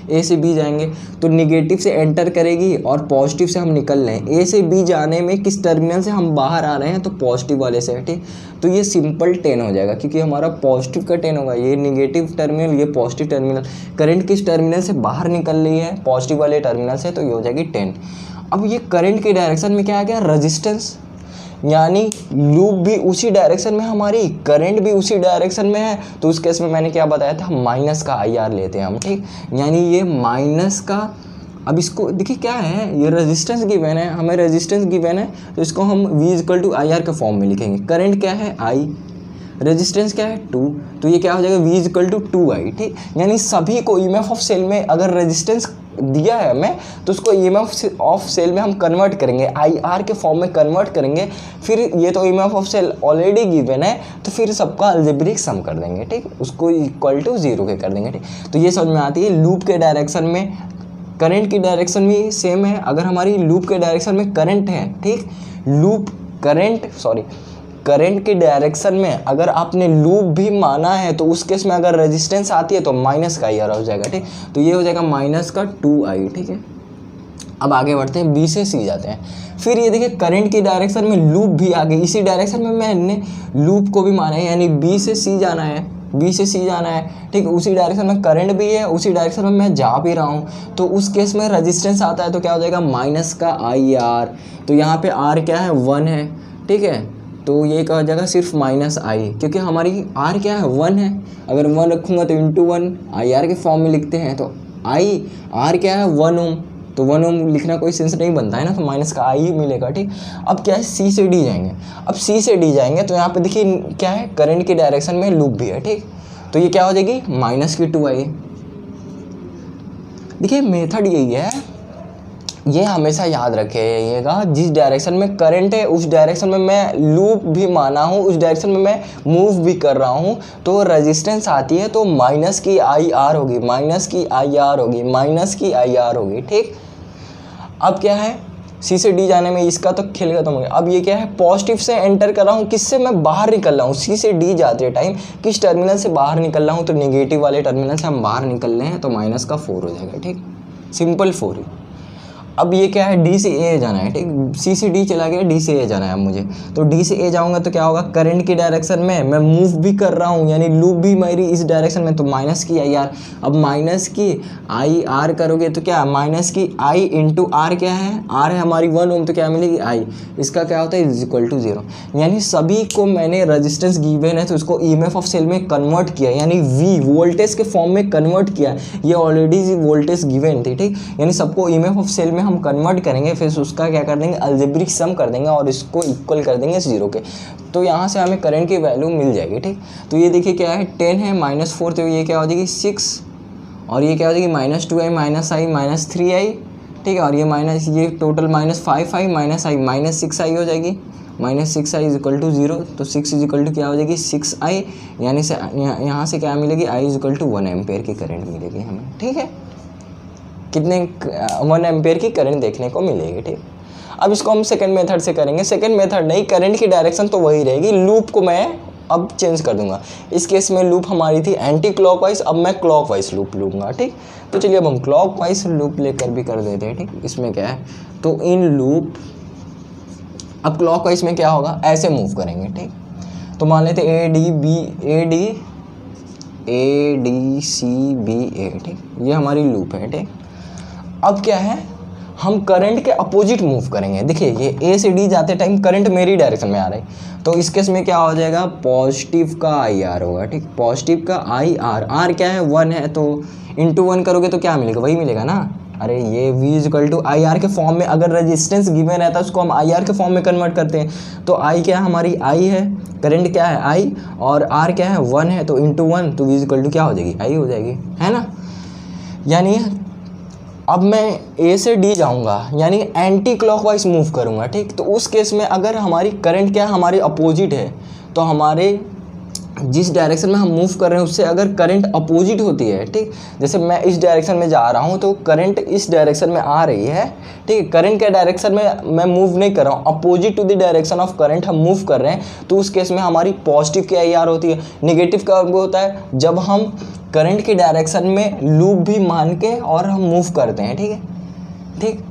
ए से बी जाएंगे तो निगेटिव से एंटर करेगी और पॉजिटिव से हम निकल रहे हैं। ए से बी जाने में किस टर्मिनल से हम बाहर आ रहे हैं, तो पॉजिटिव वाले से, ठीक। तो ये सिंपल 10 हो जाएगा क्योंकि हमारा पॉजिटिव का 10 होगा, ये निगेटिव टर्मिनल, ये पॉजिटिव टर्मिनल। करंट किस टर्मिनल से बाहर निकल रही है, पॉजिटिव वाले टर्मिनल से, तो ये हो जाएगी 10। अब ये करंट की डायरेक्शन में क्या आ गया, रजिस्टेंस, यानी लूप भी उसी डायरेक्शन में, हमारी करंट भी उसी डायरेक्शन में है। तो उस केस में मैंने क्या बताया था, माइनस का आई आर लेते हैं हम, ठीक। यानी ये माइनस का, अब इसको देखिए क्या है, ये रेजिस्टेंस गिवन है, हमें रेजिस्टेंस गिवन है तो इसको हम V = IR के फॉर्म में लिखेंगे। करंट क्या है I, रेजिस्टेंस क्या है 2, तो ये क्या हो जाएगा V = 2I, ठीक। यानी सभी को ईएमएफ ऑफ सेल में अगर रेजिस्टेंस दिया है हमें तो उसको ईएमएफ ऑफ सेल में हम कन्वर्ट करेंगे, IR के फॉर्म में कन्वर्ट करेंगे। फिर ये तो EMF of cell already given है तो फिर सबका अलजेब्रिक सम कर देंगे, ठीक, उसको = 0 के कर देंगे, ठीक। तो ये समझ में आती है। लूप के डायरेक्शन में करंट की डायरेक्शन भी सेम है। अगर हमारी लूप के डायरेक्शन में करंट है, ठीक, करंट की डायरेक्शन में अगर आपने लूप भी माना है तो उस केस में अगर रेजिस्टेंस आती है तो माइनस का IR हो जाएगा, ठीक। तो ये हो जाएगा माइनस का 2I, ठीक है। अब आगे बढ़ते हैं, B से C जाते हैं। फिर ये देखिए करंट की डायरेक्शन में लूप भी आ गई, इसी डायरेक्शन में मैंने लूप को भी माना है, यानी B से C जाना है, B से C जाना है, ठीक। उसी डायरेक्शन में करंट भी है, उसी डायरेक्शन में मैं जा भी रहा हूँ, तो उस केस में रेजिस्टेंस आता है तो क्या हो जाएगा, माइनस का IR। तो यहाँ पे R क्या है, 1 है, ठीक है। तो ये क्या हो जाएगा, सिर्फ -I, क्योंकि हमारी R क्या है, 1 है। अगर 1 रखूँगा तो ×1 IR के फॉर्म में लिखते हैं, तो R क्या है 1 ओम, तो 1 ओम लिखना कोई सेंस नहीं बनता है ना, तो माइनस का I ही मिलेगा, ठीक। अब क्या है, C से D जाएंगे। अब C से D जाएंगे तो यहाँ पे देखिए क्या है, करंट की डायरेक्शन में लूप भी है, ठीक। तो ये क्या हो जाएगी, -2I। देखिए मेथड यही है, ये हमेशा याद रखिएगा, जिस डायरेक्शन में करंट है उस डायरेक्शन में मैं लूप भी माना हूँ, उस डायरेक्शन में मैं मूव भी कर रहा हूँ, तो रेजिस्टेंस आती है तो माइनस की IR होगी, माइनस की IR होगी, माइनस की IR होगी, ठीक। अब क्या है, C से D जाने में इसका तो खेल खत्म हो गया। अब ये क्या है, पॉजिटिव से एंटर कर रहा हूँ, किससे मैं बाहर निकल रहा हूँ, C से D जाते टाइम किस टर्मिनल से बाहर निकल रहा हूँ, तो नेगेटिव वाले टर्मिनल से हम बाहर निकल रहे हैं, तो माइनस का 4 हो जाएगा, ठीक, सिंपल 4। अब ये क्या है, D से A जाना है, ठीक। C से D चला गया, D से A जाना है मुझे, तो D से A जाऊंगा तो क्या होगा, करंट की डायरेक्शन में मैं मूव भी कर रहा हूँ, यानी लूप भी मेरी इस डायरेक्शन में, तो माइनस की IR। अब माइनस की IR करोगे तो क्या, माइनस की I × R क्या है, R है हमारी 1 ओम, तो क्या मिलेगी I, इसका क्या होता है, = 0। यानी सभी को मैंने रेजिस्टेंस गिवन है तो उसको ईएमएफ ऑफ सेल में कन्वर्ट किया, यानी V वोल्टेज के फॉर्म में कन्वर्ट किया। ये ऑलरेडी वोल्टेज गिवन थी, ठीक। यानी सबको ईएमएफ ऑफ सेल में हम कन्वर्ट करेंगे, फिर उसका क्या कर देंगे, अलजेब्रिक सम कर देंगे और इसको इक्वल कर देंगे 0 के, तो यहाँ से हमें करंट की वैल्यू मिल जाएगी, ठीक। तो ये देखिए क्या है, 10 है, -4, तो ये क्या हो जाएगी 6, और ये क्या हो जाएगी -2I -I -3I, ठीक है, और ये माइनस, ये टोटल -5i माइनस आई -6i हो जाएगी, -6i इज इक्वल टू 0, तो 6 इज इक्वल टू क्या हो जाएगी 6i, यानी से यहाँ से क्या मिलेगी i is equal to 1 ampere की करंट मिलेगी हमें। ठीक है, कितने 1 एम्पेयर की करंट देखने को मिलेगी। ठीक, अब इसको हम सेकंड मेथड से करेंगे। सेकंड मेथड नहीं, करंट की डायरेक्शन तो वही रहेगी, लूप को मैं अब चेंज कर दूंगा। इस केस में लूप हमारी थी एंटी क्लॉकवाइज, अब मैं क्लॉकवाइज लूप लूँगा। ठीक, तो चलिए अब हम क्लॉकवाइज लूप लेकर भी कर देते हैं। ठीक, इसमें क्या है, तो इन लूप, अब क्लॉकवाइज में क्या होगा, ऐसे मूव करेंगे। ठीक, तो मान लेते ए डी सी बी ए। ठीक, ये हमारी लूप है। ठीक, अब क्या है, हम करंट के अपोजिट मूव करेंगे। देखिए ये ए से डी जाते टाइम करंट मेरी डायरेक्शन में आ रहा है, तो इस केस में क्या हो जाएगा, पॉजिटिव का आई आर होगा। ठीक, पॉजिटिव का आई आर, आर क्या है 1 है, तो इंटू 1 करोगे तो क्या मिलेगा, वही मिलेगा ना। अरे ये v equal to I R के फॉर्म में, अगर रेजिस्टेंस गिवन रहता है उसको हम आई आर के फॉर्म में कन्वर्ट करते हैं, तो आई क्या है हमारी, आई है, करंट क्या है आई, और आर क्या है 1 है, तो इंटू 1, तो v इक्वल टू क्या हो जाएगी, आई हो जाएगी, है ना। यानी अब मैं ए से डी जाऊंगा, यानी एंटी क्लॉकवाइज मूव करूंगा। ठीक, तो उस केस में अगर हमारी करंट क्या है, हमारी अपोजिट है, तो हमारे जिस डायरेक्शन में हम मूव कर रहे हैं उससे अगर करंट अपोजिट होती है, ठीक, जैसे मैं इस डायरेक्शन में जा रहा हूँ तो करंट इस डायरेक्शन में आ रही है। ठीक है, करंट के डायरेक्शन में मैं मूव नहीं कर रहा हूँ, opposite to the direction of current हम मूव कर रहे हैं, तो उस केस में हमारी पॉजिटिव की आई आर होती है। नेगेटिव का वो होता है जब हम करंट की डायरेक्शन में लूप भी मान के और हम मूव करते हैं। ठीक है, ठीक,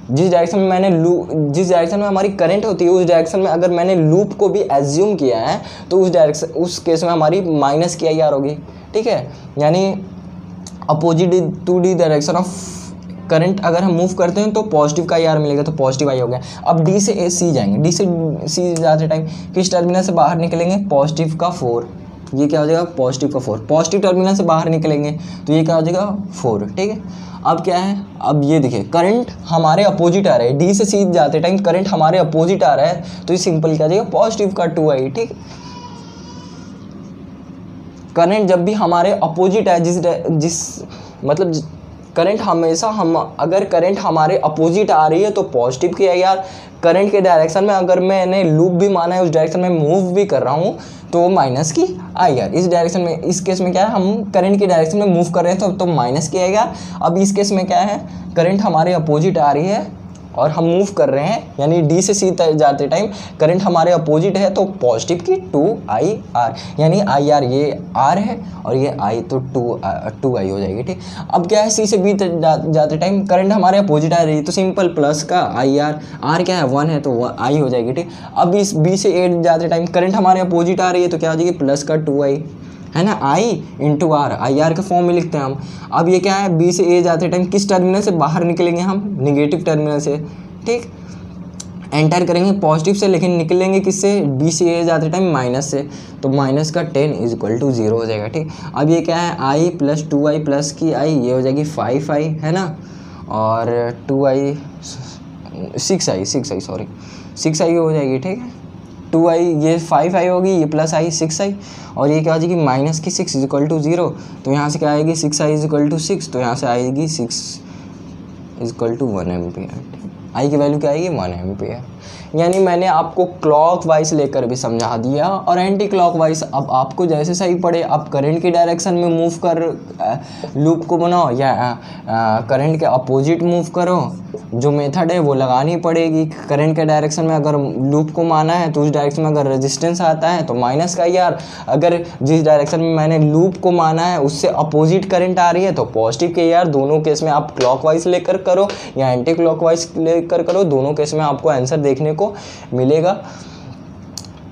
जिस डायरेक्शन में जिस डायरेक्शन में हमारी करंट होती है उस डायरेक्शन में अगर मैंने लूप को भी एज्यूम किया है तो उस केस में हमारी माइनस की आई आर होगी। ठीक है, यानी opposite to the direction of current अगर हम मूव करते हैं तो पॉजिटिव का आई आर मिलेगा, तो पॉजिटिव आई हो गया। अब डी से ए सी जाएंगे, डी से सी जाते टाइम किस टर्मिनल से बाहर निकलेंगे, पॉजिटिव का 4, ये क्या हो जाएगा पॉजिटिव का 4, पॉजिटिव टर्मिनल से बाहर निकलेंगे तो ये क्या हो जाएगा 4। ठीक है, अब क्या है, अब ये देखिए करंट हमारे अपोजिट आ रहा है, डी से सी जाते टाइम करंट हमारे अपोजिट आ रहा है, तो ये सिंपल क्या जाएगा पॉजिटिव का 2i। ठीक, करंट जब भी हमारे अपोजिट है, जिस मतलब करंट हमेशा अगर करंट हमारे अपोजिट आ रही है तो पॉजिटिव की आई आर, करंट के डायरेक्शन में अगर मैंने लूप भी माना है उस डायरेक्शन में मूव भी कर रहा हूँ तो माइनस की आई आर। इस डायरेक्शन में, इस केस में क्या है, हम करंट की डायरेक्शन में मूव कर रहे हैं तो माइनस की आई आर। अब इस केस में क्या है, करंट हमारे अपोजिट आ रही है और हम मूव कर रहे हैं, यानी डी से सी जाते टाइम करंट हमारे अपोजिट है तो पॉजिटिव की 2ir, यानी आई आर ये आर है और ये आई तो 2i हो जाएगी। ठीक, अब क्या है, सी से बी जाते टाइम करंट हमारे अपोजिट आ रही है तो सिंपल प्लस का आई आर, आर क्या है 1 है तो आई हो जाएगी। ठीक, अब इस बी से ए जाते टाइम करंट हमारे अपोजिट आ रही है तो क्या हो जाएगी प्लस का 2i, है ना, आई इंटू आर, आई आर के फॉर्म में लिखते हैं हम। अब ये क्या है, बी से ए जाते टाइम किस टर्मिनल से बाहर निकलेंगे हम, निगेटिव टर्मिनल से। ठीक, एंटर करेंगे पॉजिटिव से लेकिन निकलेंगे किससे, बी से ए जाते टाइम माइनस से, तो माइनस का 10 इज इक्वल टू 0 हो जाएगा। ठीक, अब ये क्या है, आई प्लस 2i प्लस की आई, ये हो जाएगी 5i, है ना, और 2i 6i हो जाएगी। ठीक है, 2i ये 5i होगी, ये प्लस आई 6i, और ये क्या हो जाएगी माइनस की 6 इज इक्वल टू 0, तो यहाँ से क्या आएगी 6i इज इक्वल टू 6, तो यहाँ से आएगी 6 इज इक्वल टू 1 एम्पियर। आई की वैल्यू क्या आएगी 1 एम्पियर। यानी मैंने आपको क्लॉक वाइज लेकर भी समझा दिया और एंटी क्लॉक वाइज, अब आपको जैसे सही पड़े, आप करंट की डायरेक्शन में मूव कर लूप को बनाओ या करंट के अपोजिट मूव करो, जो मेथड है वो लगानी पड़ेगी। करंट के डायरेक्शन में अगर लूप को माना है तो उस डायरेक्शन में अगर रेजिस्टेंस आता है तो माइनस का यार, अगर जिस डायरेक्शन में मैंने लूप को माना है उससे अपोजिट करंट आ रही है तो पॉजिटिव के यार। दोनों केस में आप क्लॉकवाइज लेकर करो या एंटी क्लॉकवाइज लेकर करो, दोनों केस में आपको आंसर देखने को मिलेगा।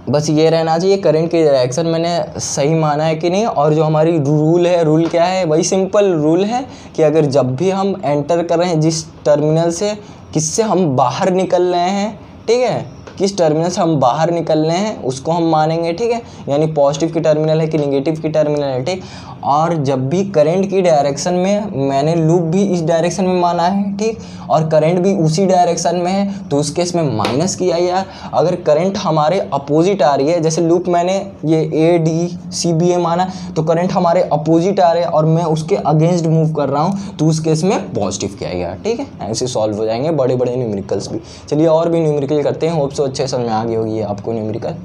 बस ये रहना चाहिए करंट की डायरेक्शन मैंने सही माना है कि नहीं। और जो हमारी रूल है, रूल क्या है, वही सिंपल रूल है कि अगर जब भी हम एंटर कर रहे हैं जिस टर्मिनल से, किससे हम बाहर निकल रहे हैं, ठीक है, किस टर्मिनल से हम बाहर निकल रहे हैं उसको हम मानेंगे, ठीक है, यानी पॉजिटिव की टर्मिनल है कि निगेटिव की टर्मिनल है, ठीक। और जब भी करंट की डायरेक्शन में, मैंने लूप भी इस डायरेक्शन में माना है, ठीक, और करंट भी उसी डायरेक्शन में है, तो उस केस में माइनस किया यार। अगर करंट हमारे अपोजिट आ रही है, जैसे लूप मैंने ये ADCBA माना, तो करंट हमारे अपोजिट आ रहे हैं और मैं उसके अगेंस्ट मूव कर रहा हूँ, तो उस केस में पॉजिटिव किया गया, ठीक है। ऐसे सॉल्व हो जाएंगे बड़े बड़े न्यूमेरिकल्स भी। चलिए और भी न्यूमेरिकल करते हैं, होप सो अच्छे समझ में आ गई होगी आपको न्यूमेरिकल।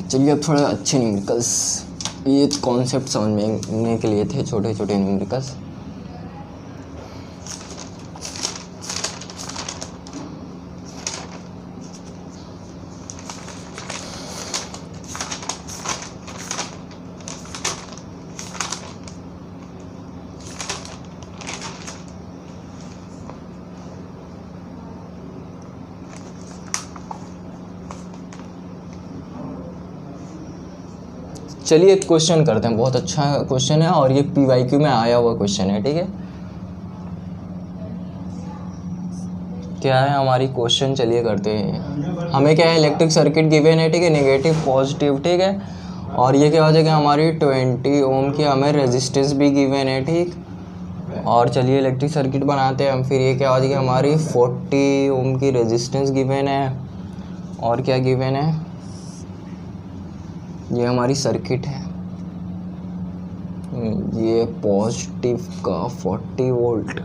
चलिए अब थोड़े अच्छे न्यूमेरिकल्स, ये कॉन्सेप्ट समझने के लिए थे, छोटे छोटे न्यूमेरिकल्स। चलिए एक क्वेश्चन करते हैं, बहुत अच्छा क्वेश्चन है और ये PYQ में आया हुआ क्वेश्चन है, ठीक है। क्या है हमारी क्वेश्चन, चलिए करते हैं। हमें क्या है, इलेक्ट्रिक सर्किट गिवन है, ठीक है, नेगेटिव पॉजिटिव, ठीक है, और ये क्या हो जाएगा हमारी 20 ओम की हमें रेजिस्टेंस भी गिवन है, ठीक। और चलिए इलेक्ट्रिक सर्किट बनाते हैं हम। फिर ये क्या हो जाएगी हमारी 40 ओम की रेजिस्टेंस गिवन है, और क्या गिवन है, ये हमारी सर्किट है, ये पॉजिटिव का 40 वोल्ट,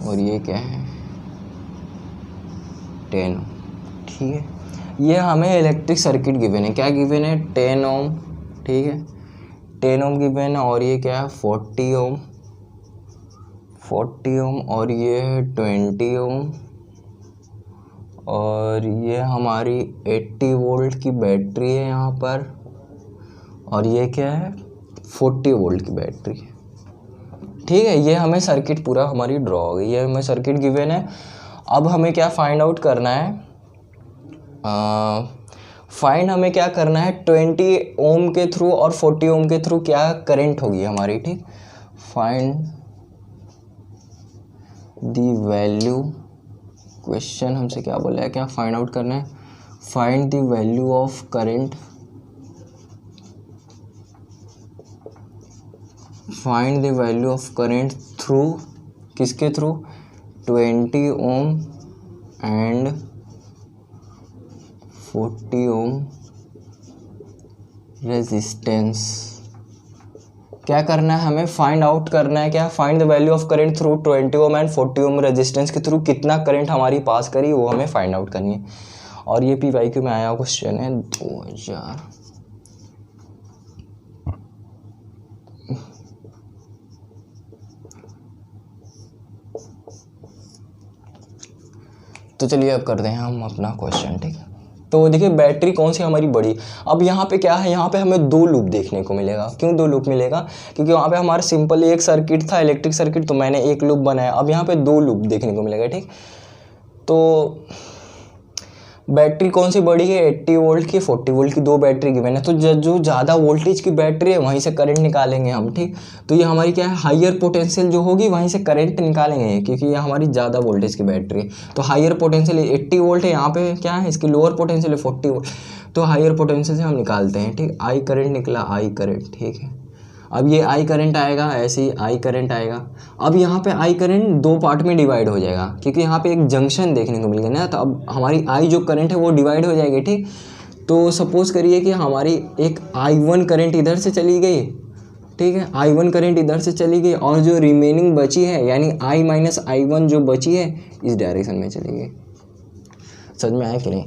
और ये क्या है 10, ठीक है। ये हमें इलेक्ट्रिक सर्किट गिवन है, क्या गिवन है 10 ओम, ठीक है, 10 ओम गिवन है, और ये क्या है 40 ओम, 40 ओम, और ये है 20 ओम, और ये हमारी 80 वोल्ट की बैटरी है यहाँ पर, और ये क्या है 40 वोल्ट की बैटरी, ठीक है। ये हमें सर्किट पूरा हमारी ड्रॉ हो गई, ये हमें सर्किट गिवन है। अब हमें क्या फाइंड आउट करना है, हमें क्या करना है 20 ओम के थ्रू और 40 ओम के थ्रू क्या करंट होगी हमारी, ठीक। फाइंड द वैल्यू, क्वेश्चन हमसे क्या बोला है, क्या फाइंड आउट करना है, find the value of current, find the value of current through, किसके through 20 ohm and 40 ohm resistance. क्या करना है हमें, फाइंड आउट करना है, क्या find the value of current through 20 ohm and 40 ohm resistance के थ्रू कितना करंट हमारी पास करी, वो हमें फाइंड आउट करनी है। और ये PYQ में आया क्वेश्चन है 2000। तो चलिए अब करते हैं हम अपना क्वेश्चन, ठीक है। तो देखिए बैटरी कौन सी हमारी बड़ी, अब यहाँ पे क्या है, यहाँ पे हमें 2 लूप देखने को मिलेगा। क्यों 2 लूप मिलेगा, क्योंकि वहाँ पे हमारा सिंपल एक सर्किट था इलेक्ट्रिक सर्किट, तो मैंने एक लूप बनाया। अब यहाँ पे 2 लूप देखने को मिलेगा, ठीक। तो बैटरी कौन सी बड़ी है, 80 वोल्ट की 40 वोल्ट की 2 बैटरी गिवन है। तो जो ज़्यादा वोल्टेज की बैटरी है वहीं से करंट निकालेंगे हम, ठीक। तो ये हमारी क्या है हायर पोटेंशियल जो होगी वहीं से करंट निकालेंगे, क्योंकि ये हमारी ज़्यादा वोल्टेज की बैटरी है। तो हायर पोटेंशियल 80 वोल्ट है, यहाँ पे क्या है इसकी लोअर पोटेंशियल है 40 वोल्ट, तो हायर पोटेंशियल से हम निकालते हैं, ठीक। आई करंट निकला, आई करंट, ठीक है। अब ये आई करंट आएगा, ऐसे ही आई करंट आएगा। अब यहाँ पे आई करंट 2 पार्ट में डिवाइड हो जाएगा, क्योंकि यहाँ पे एक जंक्शन देखने को मिल गया ना, तो अब हमारी आई जो करंट है वो डिवाइड हो जाएगी, ठीक। तो सपोज़ करिए कि हमारी एक I1 करंट इधर से चली गई, ठीक है, I1 करंट इधर से चली गई, और जो रिमेनिंग बची है यानी I माइनस I1 जो बची है इस डायरेक्शन में चली गई। समझ में आया कि नहीं,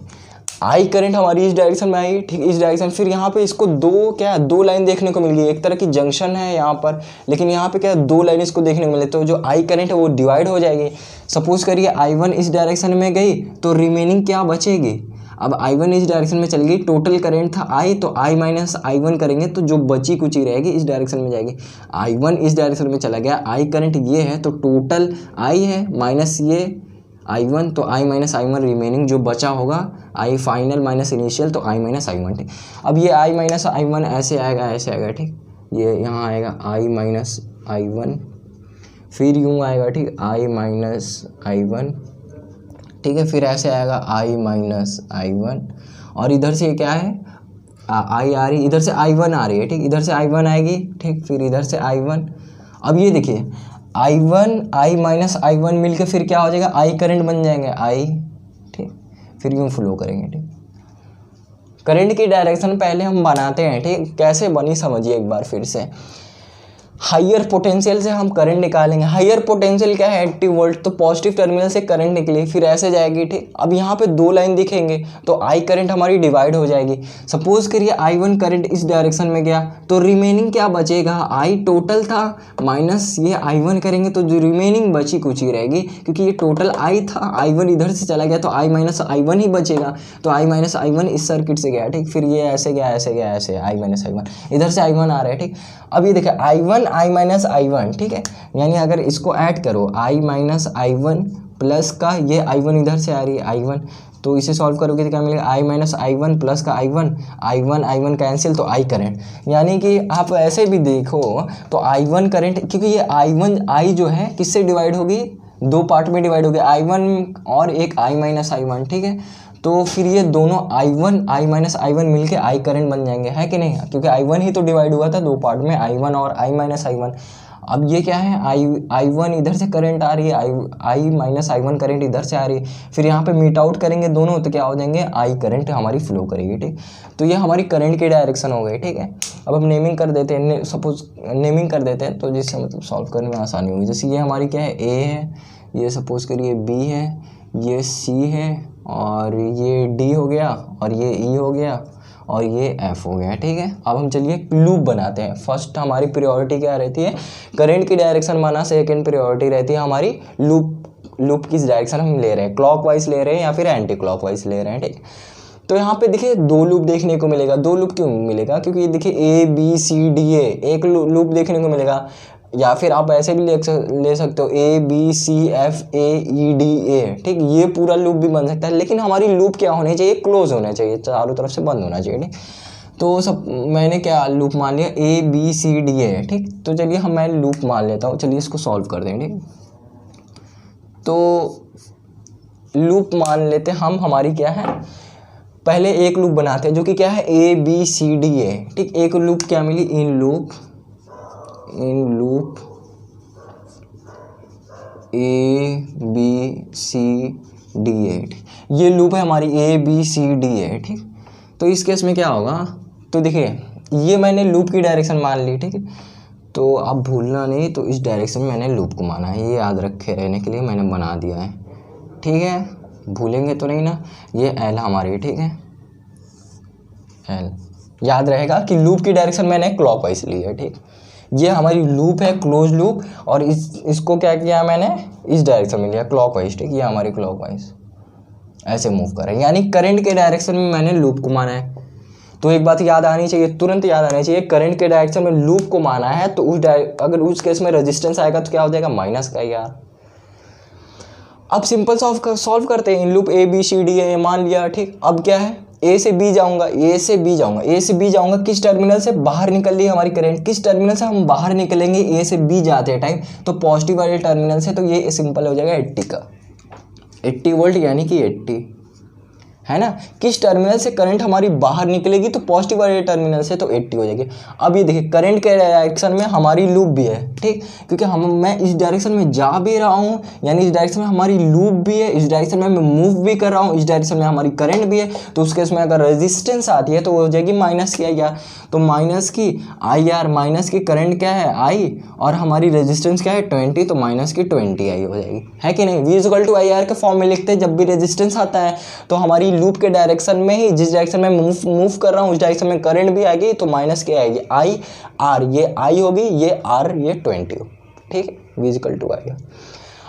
आई करंट हमारी इस डायरेक्शन में आई, ठीक, इस डायरेक्शन। फिर यहाँ पे इसको 2 लाइन देखने को मिल गई, एक तरह की जंक्शन है यहाँ पर, लेकिन यहाँ पे क्या 2 लाइन इसको देखने को मिले, तो जो आई करंट है वो डिवाइड हो जाएगी। सपोज करिए I1 इस डायरेक्शन में गई, तो रिमेनिंग क्या बचेगी, अब I1 इस डायरेक्शन में चल गई, टोटल करंट था I, तो I माइनस I1 करेंगे तो जो बची कुची रहेगी इस डायरेक्शन में जाएगी। I1 इस डायरेक्शन में चला गया, I करंट ये है, तो टोटल I है माइनस ये I1, तो I माइनस I1 रिमेनिंग जो बचा होगा I फाइनल माइनस इनिशियल, तो I माइनस I1, ठीक। अब ये I माइनस I1 ऐसे आएगा, ठीक, ये यहाँ आएगा I माइनस I1, फिर यूँ आएगा, ठीक, I माइनस I1, ठीक है, फिर ऐसे आएगा I माइनस I1, और इधर से क्या है I आ रही, इधर से I1 आ रही है, ठीक, इधर से I1 आएगी, ठीक, फिर इधर से I1। अब ये देखिए I1 I माइनस I1 मिल के फिर क्या हो जाएगा, I करंट बन जाएंगे I, ठीक, फिर यूँ फ्लो करेंगे, ठीक। करंट की डायरेक्शन पहले हम बनाते हैं, ठीक, कैसे बनी समझिए एक बार फिर से। हायर पोटेंशियल से हम करंट निकालेंगे। हायर पोटेंशियल क्या है, 80 वोल्ट, तो पॉजिटिव टर्मिनल से करंट निकली, फिर ऐसे जाएगी, ठीक। अब यहाँ पे दो लाइन दिखेंगे तो आई करंट हमारी डिवाइड हो जाएगी। सपोज करिए I1 करंट इस डायरेक्शन में गया तो रिमेनिंग क्या बचेगा, आई टोटल था माइनस ये I1 करेंगे तो जो रिमेनिंग बची कुछ ही रहेगी, क्योंकि ये टोटल आई था, I1 इधर से चला गया तो I माइनस I1 ही बचेगा, तो I माइनस I1 इस सर्किट से गया, ठीक, फिर ये ऐसे गया, ऐसे I माइनस I1, इधर से I1 आ रहा है, ठीक। अब ये देखिए I1 I माइनस I1, ठीक है, यानी अगर इसको ऐड करो I माइनस I1 प्लस का ये I1 इधर से आ रही है I1, तो इसे सॉल्व करोगे तो क्या मिलेगा, I माइनस I1 प्लस का I1 कैंसिल, तो I करंट। यानी कि आप ऐसे भी देखो तो I1 करंट, क्योंकि ये I जो है किससे डिवाइड होगी, दो पार्ट में डिवाइड होगी, I1 और एक I माइनस I1, ठीक है। तो फिर ये दोनों I माइनस I1 मिलके I करंट बन जाएंगे, है कि नहीं, क्योंकि I1 ही तो डिवाइड हुआ था दो पार्ट में, I1 और I माइनस I1। अब ये क्या है, I1 इधर से करंट आ रही है, I माइनस I1 करंट इधर से आ रही है, फिर यहाँ पे मीट आउट करेंगे दोनों तो क्या हो जाएंगे, I करंट हमारी फ्लो करेगी, ठीक। तो ये हमारी करंट की डायरेक्शन हो गई, ठीक है। अब हम नेमिंग कर देते हैं, सपोज नेमिंग कर देते हैं तो जिससे मतलब सॉल्व करने में आसानी होगी। जैसे ये हमारी क्या है, A है, ये सपोज करिए B है, ये C है, और ये D हो गया, और ये E हो गया, और ये F हो गया, ठीक है। अब हम चलिए लूप बनाते हैं। फर्स्ट हमारी प्रायोरिटी क्या रहती है, करंट की डायरेक्शन माना, सेकंड प्रायोरिटी रहती है हमारी लूप की डायरेक्शन हम ले रहे हैं, क्लॉकवाइज ले रहे हैं या फिर एंटी क्लॉकवाइज ले रहे हैं, ठीक। तो यहाँ पे देखिए दो लूप देखने को मिलेगा। दो लूप क्यों मिलेगा, क्योंकि देखिए ABCDA एक लूप देखने को मिलेगा, या फिर आप ऐसे भी ले सकते हो ABCFAEDA, ठीक, ये पूरा लूप भी बन सकता है। लेकिन हमारी लूप क्या होनी चाहिए, क्लोज होना चाहिए, चारों तरफ से बंद होना चाहिए, ठीक। तो सब मैंने क्या लूप मान लिया, ABCDA, ठीक। तो चलिए मैं लूप मान लेता हूँ, चलिए इसको सॉल्व कर दें, ठीक। तो लूप मान लेते हम, हमारी क्या है, पहले एक लूप बनाते हैं जो कि क्या है ABCDA, ठीक। एक लूप क्या मिली, इन लूप ABCDA, ये लूप है हमारी ABCDA, ठीक। तो इस केस में क्या होगा, तो देखिए ये मैंने लूप की डायरेक्शन मान ली, ठीक है। तो आप भूलना नहीं, तो इस डायरेक्शन में मैंने लूप को माना है, ये याद रखे रहने के लिए मैंने बना दिया है, ठीक है, भूलेंगे तो नहीं ना। ये L हमारी, ठीक है, L याद रहेगा कि लूप की डायरेक्शन मैंने क्लॉकवाइज ली है, ठीक। ये हमारी लूप है, क्लोज लूप, और इसको क्या किया मैंने, इस डायरेक्शन में लिया क्लॉकवाइज, ठीक। ये हमारी क्लॉकवाइज ऐसे मूव कर रहे हैं, यानी करंट के डायरेक्शन में मैंने लूप को माना है। तो एक बात याद आनी चाहिए, तुरंत याद आनी चाहिए, करंट के डायरेक्शन में लूप को माना है तो अगर उस केस में रेजिस्टेंस आएगा तो क्या हो जाएगा, माइनस का यार। अब सिंपल सॉल्व करते हैं, इन लूप ABCDA मान लिया, ठीक। अब क्या है, A से B जाऊंगा, A से B जाऊंगा, किस टर्मिनल से बाहर निकल रही है हमारी करंट, किस टर्मिनल से हम बाहर निकलेंगे A से B जाते हैं टाइम, तो पॉजिटिव वाले टर्मिनल से, तो ये सिंपल हो जाएगा 80 का, 80 वोल्ट, यानी कि 80 है ना। किस टर्मिनल से करंट हमारी बाहर निकलेगी, तो पॉजिटिव वाले टर्मिनल से, तो 80 हो जाएगी। अब ये देखिए करंट के डायरेक्शन में हमारी लूप भी है, ठीक, क्योंकि मैं इस डायरेक्शन में जा भी रहा हूँ, यानी इस डायरेक्शन में हमारी लूप भी है, इस डायरेक्शन में मैं मूव भी कर रहा हूँ, इस डायरेक्शन में हमारी करंट भी है। तो उस केस में अगर रेजिस्टेंस आती है तो वो हो जाएगी माइनस की IR, तो माइनस की IR, माइनस की करंट क्या है I, और हमारी रेजिस्टेंस क्या है 20, तो माइनस की 20I हो जाएगी, है कि नहीं। V = IR के फॉर्म में लिखते हैं, जब भी रेजिस्टेंस आता है तो हमारी लूप के डायरेक्शन में ही, जिस डायरेक्शन में मूव कर रहा हूँ उस डायरेक्शन में करंट भी आएगी, तो माइनस क्या आएगी, IR, ये I होगी, ये R, ये 20, ठीक है, V = IR।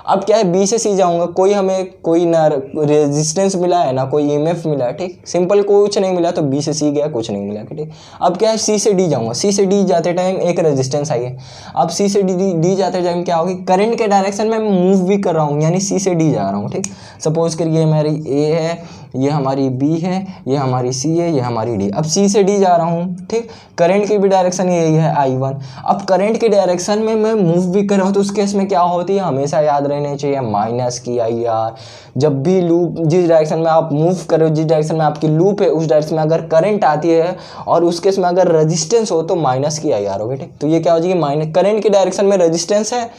अब क्या है, बी से सी जाऊंगा, कोई हमें कोई ना रेजिस्टेंस मिला है ना कोई ईएमएफ मिला है, ठीक, सिंपल कुछ नहीं मिला, तो बी से सी गया, कुछ नहीं मिला, ठीक। अब क्या है, सी से डी जाऊंगा, सी से डी जाते टाइम एक रेजिस्टेंस आई है। अब सी से डी जाते टाइम क्या होगी, करंट के डायरेक्शन में मूव भी कर रहा हूँ, यानी सी से डी जा रहा हूँ, ठीक। सपोज करिए मेरी ए है, ये हमारी बी है, ये हमारी सी है, ये हमारी डी। अब सी से डी जा रहा हूँ, ठीक, करंट की भी डायरेक्शन यही है I1। अब करंट की डायरेक्शन में मैं मूव भी कर रहा हूँ, तो उस केस में क्या होती है, हमेशा याद रहने चाहिए माइनस की IR। जब भी लूप, जिस डायरेक्शन में आप मूव कर रहे हो, जिस डायरेक्शन में आपकी लूप है, उस डायरेक्शन में अगर करंट आती है और उस केस में अगर रजिस्टेंस हो तो माइनस की IR होगी, ठीक। तो ये क्या हो जाएगी, माइनस, करंट की डायरेक्शन में रजिस्टेंस है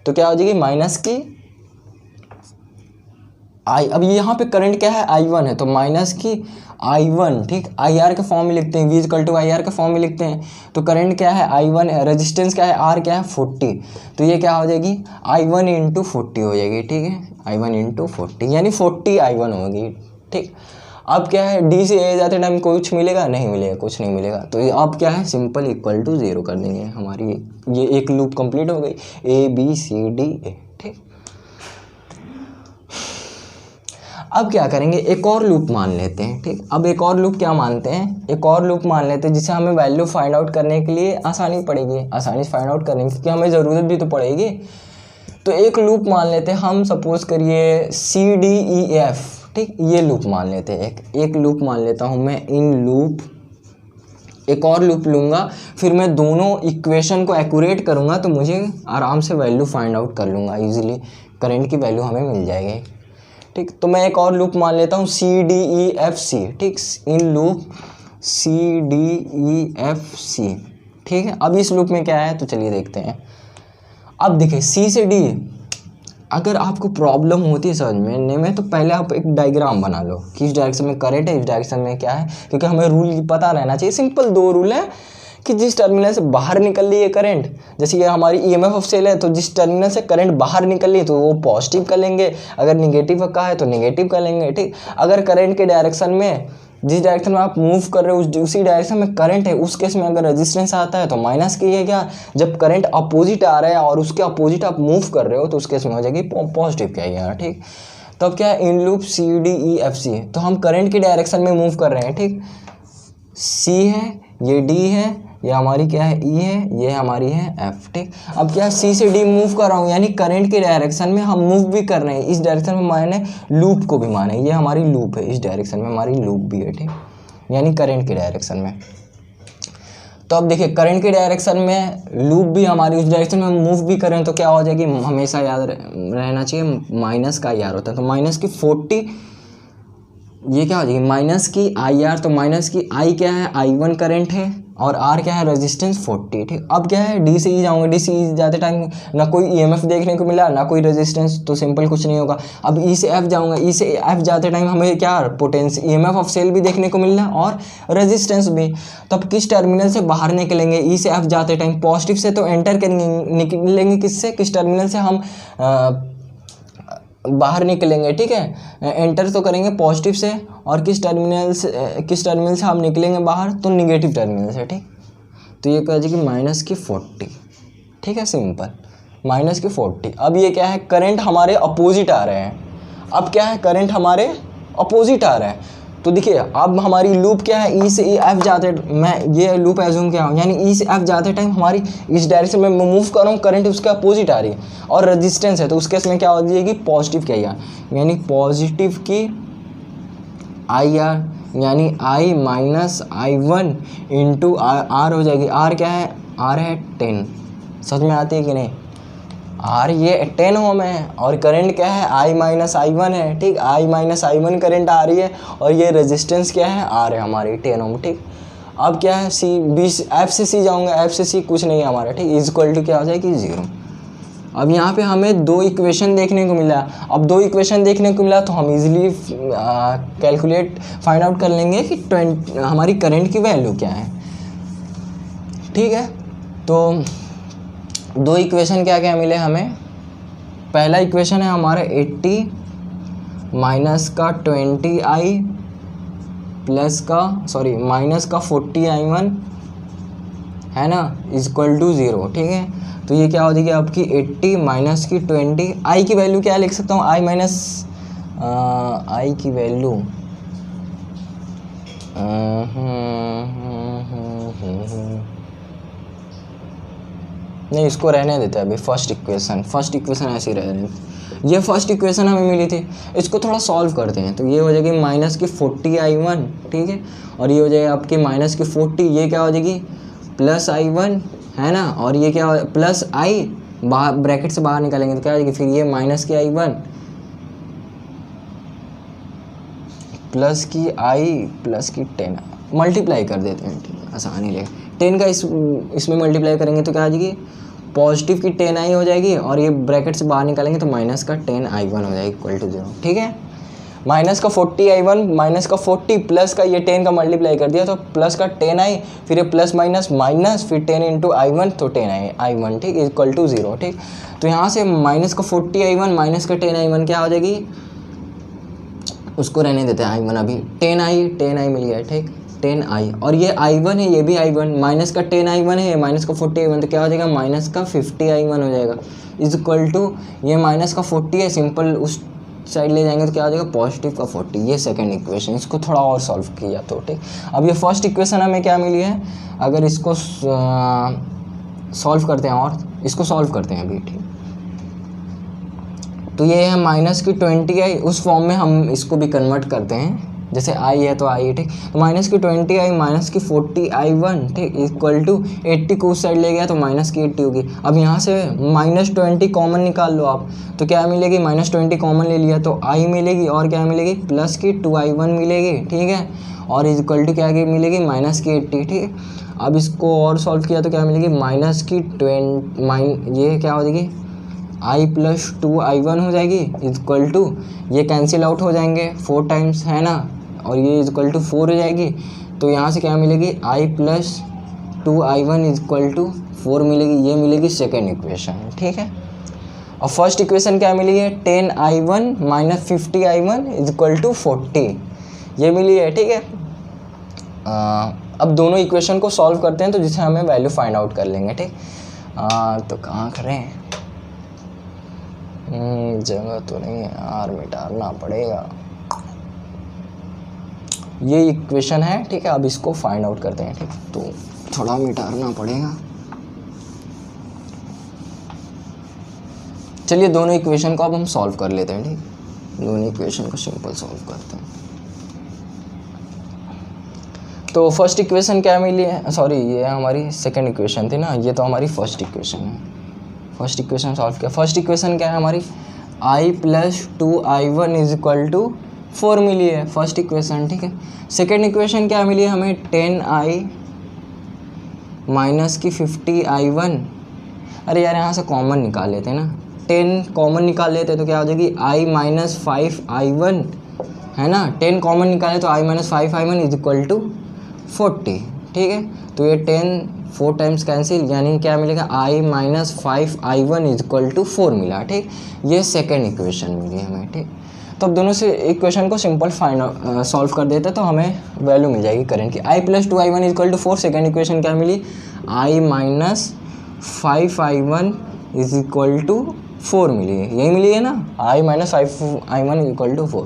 तो क्या हो जाएगी, माइनस की अब यहाँ पे करंट क्या है, I1 है, तो माइनस की I1, ठीक। IR के फॉर्म में लिखते हैं, V = IR के फॉर्म में लिखते हैं, तो करंट क्या है, I1 है, रजिस्टेंस क्या है, R क्या है, 40। तो ये क्या हो जाएगी, I1 × 40 हो जाएगी, ठीक है, I1 × 40, यानी 40 I1 होगी, ठीक। अब क्या है, D से A जाते टाइम कुछ मिलेगा, नहीं मिलेगा, कुछ नहीं मिलेगा, तो ये अब क्या है, सिंपल = 0 कर देंगे। हमारी ये एक लूप कंप्लीट हो गई, ABCDA, ठीक। अब क्या करेंगे, एक और लूप मान लेते हैं, ठीक। अब एक और लूप क्या मानते हैं, एक और लूप मान लेते हैं जिससे हमें वैल्यू फाइंड आउट करने के लिए आसानी पड़ेगी, आसानी से फाइंड आउट करने की, क्योंकि हमें ज़रूरत भी तो पड़ेगी। तो एक लूप मान लेते हैं हम, सपोज करिए CDEF, ठीक, ये लूप मान लेते हैं, एक लूप मान लेता हूँ मैं, इन लूप, एक और लूप लूँगा, फिर मैं दोनों इक्वेशन को एक्यूरेट करूँगा तो मुझे आराम से वैल्यू फाइंड आउट कर लूँगा, ईजिली करंट की वैल्यू हमें मिल जाएगी, ठीक। तो मैं एक और लूप मान लेता हूँ CDEFC, ठीक, इन लूप CDEFC, ठीक है। अब इस लूप में क्या है, तो चलिए देखते हैं। अब देखिए C से D, अगर आपको प्रॉब्लम होती है समझने में तो पहले आप एक डायग्राम बना लो कि इस डायरेक्शन में करंट है, इस डायरेक्शन में क्या है, क्योंकि हमें रूल पता रहना चाहिए। सिंपल 2 रूल है कि जिस टर्मिनल से बाहर निकल रही है करंट, जैसे ये हमारी EMF ऑफ सेल है, तो जिस टर्मिनल से करंट बाहर निकल रही है तो वो पॉजिटिव कर लेंगे, अगर निगेटिव का है तो निगेटिव कर लेंगे, ठीक। अगर करंट के डायरेक्शन में, जिस डायरेक्शन में आप मूव कर रहे हो उसी डायरेक्शन में करंट है, उस केस में अगर रेजिस्टेंस आता है तो माइनस की है, क्या, जब करंट अपोजिट आ रहा है और उसके अपोजिट आप मूव कर रहे हो तो उस केस में हो जाएगी पॉजिटिव क्या है, ठीक। तो अब क्या है, इन लूप CDEFC, तो हम करंट की डायरेक्शन में मूव कर रहे हैं, ठीक। C है, ये D है, ये हमारी क्या है, E है, ये हमारी है F, ठीक। अब क्या है, C से D मूव कर रहा हूँ, यानी करंट के डायरेक्शन में हम मूव भी कर रहे हैं, इस डायरेक्शन में माने लूप को भी माने, ये हमारी लूप है, इस डायरेक्शन में हमारी लूप भी है, ठीक, यानी करंट के डायरेक्शन में। तो अब देखिए, करंट के डायरेक्शन में लूप भी हमारी उस डायरेक्शन में मूव भी करें तो क्या हो जाएगी, हमेशा याद रहना चाहिए माइनस का IR होता है, तो माइनस की 40, ये क्या हो जाएगी, माइनस की IR, तो माइनस की I क्या है, I1 करंट है, और R क्या है, रेजिस्टेंस 40, ठीक। अब क्या है, D से E जाऊँगा, D से E जाते टाइम ना कोई EMF देखने को मिला, ना कोई रेजिस्टेंस, तो सिंपल कुछ नहीं होगा। अब E से F जाऊँगा, E से F जाते टाइम हमें क्या, पोटेंशियल EMF ऑफ सेल भी देखने को मिलना और रेजिस्टेंस भी। तो अब किस टर्मिनल से बाहर निकलेंगे, E से F जाते टाइम पॉजिटिव से तो एंटर करेंगे, निकलेंगे किससे, किस टर्मिनल से हम बाहर निकलेंगे, ठीक है, एंटर तो करेंगे पॉजिटिव से, और किस टर्मिनल से हम निकलेंगे बाहर, तो निगेटिव टर्मिनल से, ठीक। तो ये कह जाएगी माइनस की 40, ठीक है, सिंपल माइनस की 40। अब ये क्या है, करंट हमारे अपोजिट आ रहे हैं, अब क्या है, करंट हमारे अपोजिट आ रहा है, तो देखिए अब हमारी लूप क्या है, E से F जाते, मैं ये लूप एज्यूम किया हूँ, यानी E से F जाते टाइम हमारी इस डायरेक्शन में मूव कर रहा हूँ, करंट उसके अपोजिट आ रही है और रेजिस्टेंस है, तो उस केस में क्या हो जाएगी, पॉजिटिव क्या IR, यानी पॉजिटिव की IR, यानी I माइनस I1 × R हो जाएगी। R क्या है, R है 10, समझ में आती है कि नहीं, R ये 10 ओम है, और करंट क्या है, I माइनस I1 है, ठीक, I माइनस I1 करंट आ रही है, और ये रेजिस्टेंस क्या है, R है हमारी 10 ओम, ठीक। अब क्या है, F से C जाऊँगा, F से C कुछ नहीं है हमारा, ठीक, इक्वल टू क्या हो जाएगी, 0। अब यहाँ पे हमें 2 इक्वेशन देखने को मिला, अब 2 इक्वेशन देखने को मिला तो हम इजीली कैलकुलेट फाइंड आउट कर लेंगे कि हमारी करंट की वैल्यू क्या है, ठीक है। तो 2 इक्वेशन क्या क्या मिले हमें, पहला इक्वेशन है हमारा 80 माइनस का 20I प्लस का माइनस का 40I1 है ना, इज इक्वल टू 0, ठीक है। तो ये क्या हो जाएगी आपकी 80 माइनस की 20, आई की वैल्यू क्या लिख सकता हूँ, आई माइनस आई की वैल्यू नहीं, इसको रहने देते हैं अभी। फर्स्ट इक्वेशन ऐसे ही रहने देते। ये फर्स्ट इक्वेशन हमें मिली थी, इसको थोड़ा सॉल्व करते हैं। तो ये हो जाएगी माइनस की 40i1, ठीक है, और ये हो जाएगा आपकी माइनस की 40, ये क्या हो जाएगी प्लस i1, है ना, और ये क्या प्लस आई, बाहर ब्रैकेट से बाहर निकालेंगे तो क्या हो जाएगी फिर ये माइनस की i1 प्लस की आई प्लस की 10, मल्टीप्लाई कर देते हैं, ठीक है, आसानी लगे। 10 का इसमें मल्टीप्लाई करेंगे तो क्या आ जाएगी पॉजिटिव की 10i हो जाएगी, और ये ब्रैकेट से बाहर निकालेंगे तो माइनस का 10i1 हो जाएगी इक्वल टू 0, ठीक है। माइनस का 40i1 माइनस का 40 प्लस का ये 10 का मल्टीप्लाई कर दिया तो प्लस का 10i, फिर ये प्लस माइनस माइनस, फिर 10 इंटू i1 तो 10i1, ठीक, इक्वल टू 0, ठीक। तो यहाँ से माइनस का 40i1 माइनस का 10i1 क्या हो जाएगी, उसको रहने देते हैं i1 अभी, 10i मिल गया, ठीक, 10i, और ये i1 है, ये भी i1, माइनस का 10i1 है, माइनस का 40i1 तो क्या हो जाएगा माइनस का 50i1 हो जाएगा, इज इक्वल टू ये माइनस का 40 है, सिंपल उस साइड ले जाएंगे तो क्या हो जाएगा पॉजिटिव का 40। ये सेकंड इक्वेशन, इसको थोड़ा और सॉल्व किया तो, ठीक। अब ये फर्स्ट इक्वेशन हमें क्या मिली है, अगर इसको सॉल्व करते हैं और इसको सॉल्व करते हैं अभी, ठीक। तो ये है माइनस की 20i, उस फॉर्म में हम इसको भी कन्वर्ट करते हैं, जैसे i है तो i, ठीक। तो माइनस की 20i माइनस की 40i1, ठीक, इक्वल टू 80 को उस साइड ले गया तो माइनस की 80 होगी। अब यहाँ से माइनस 20 कॉमन निकाल लो आप, तो क्या मिलेगी माइनस 20 कॉमन ले लिया तो i मिलेगी, और क्या मिलेगी प्लस की 2i1 मिलेगी, ठीक है, और इक्वल टू क्या मिलेगी माइनस की 80, ठीक। अब इसको और सॉल्व किया तो क्या मिलेगी माइनस की 20 ये क्या हो जाएगी i प्लस 2i1 हो जाएगी, इक्वल टू ये कैंसिल आउट हो जाएंगे 4 टाइम्स, है ना, और ये इक्वल टू 4 हो जाएगी। तो यहाँ से क्या मिलेगी i plus 2i1 equal to 4 मिलेगी, ये मिलेगी सेकेंड इक्वेशन, ठीक है। और फर्स्ट इक्वेशन क्या मिली है 10i1 minus 50i1 equal to 40, ये मिली है, ठीक है। अब दोनों इक्वेशन को सॉल्व करते हैं तो जिससे हमें वैल्यू फाइंड आउट कर लेंगे, ठीक। तो कहाँ करें, जगह तो नहीं है यार, मिटाना पड़ेगा। ये इक्वेशन है, ठीक है, अब इसको फाइंड आउट करते हैं, ठीक। तो थोड़ा मिटाना पड़ेगा। चलिए दोनों इक्वेशन को अब हम सॉल्व कर लेते हैं, ठीक। दोनों इक्वेशन को सिंपल सॉल्व करते हैं। तो फर्स्ट इक्वेशन क्या मिली है, सॉरी ये हमारी सेकंड इक्वेशन थी ना, ये तो हमारी फर्स्ट इक्वेशन है। फर्स्ट इक्वेशन सॉल्व किया, फर्स्ट इक्वेशन क्या है हमारी i plus 2i1 is equal to 4 मिली है फर्स्ट इक्वेशन, ठीक है। सेकेंड इक्वेशन क्या मिली है हमें 10i माइनस की 50i1, अरे यार यहाँ से कॉमन निकाल लेते हैं ना, 10 कॉमन निकाल लेते हैं तो क्या हो जाएगी i माइनस 5i1, है ना, 10 कॉमन निकाले तो i minus 5i1 is equal to 40, ठीक है। तो ये 10 4 टाइम्स कैंसिल, यानी क्या मिलेगा i minus 5i1 is equal to 4 मिला, ठीक। ये सेकेंड इक्वेशन मिली हमें, ठीक। तो अब दोनों से इक्वेशन को सिंपल फाइंड सॉल्व कर देते तो हमें वैल्यू मिल जाएगी करंट की। i plus 2i1 is equal to 4, second equation क्या मिली i minus 5i1 is equal to 4 मिली है, यही मिली है ना, i minus 5i1 is equal to 4,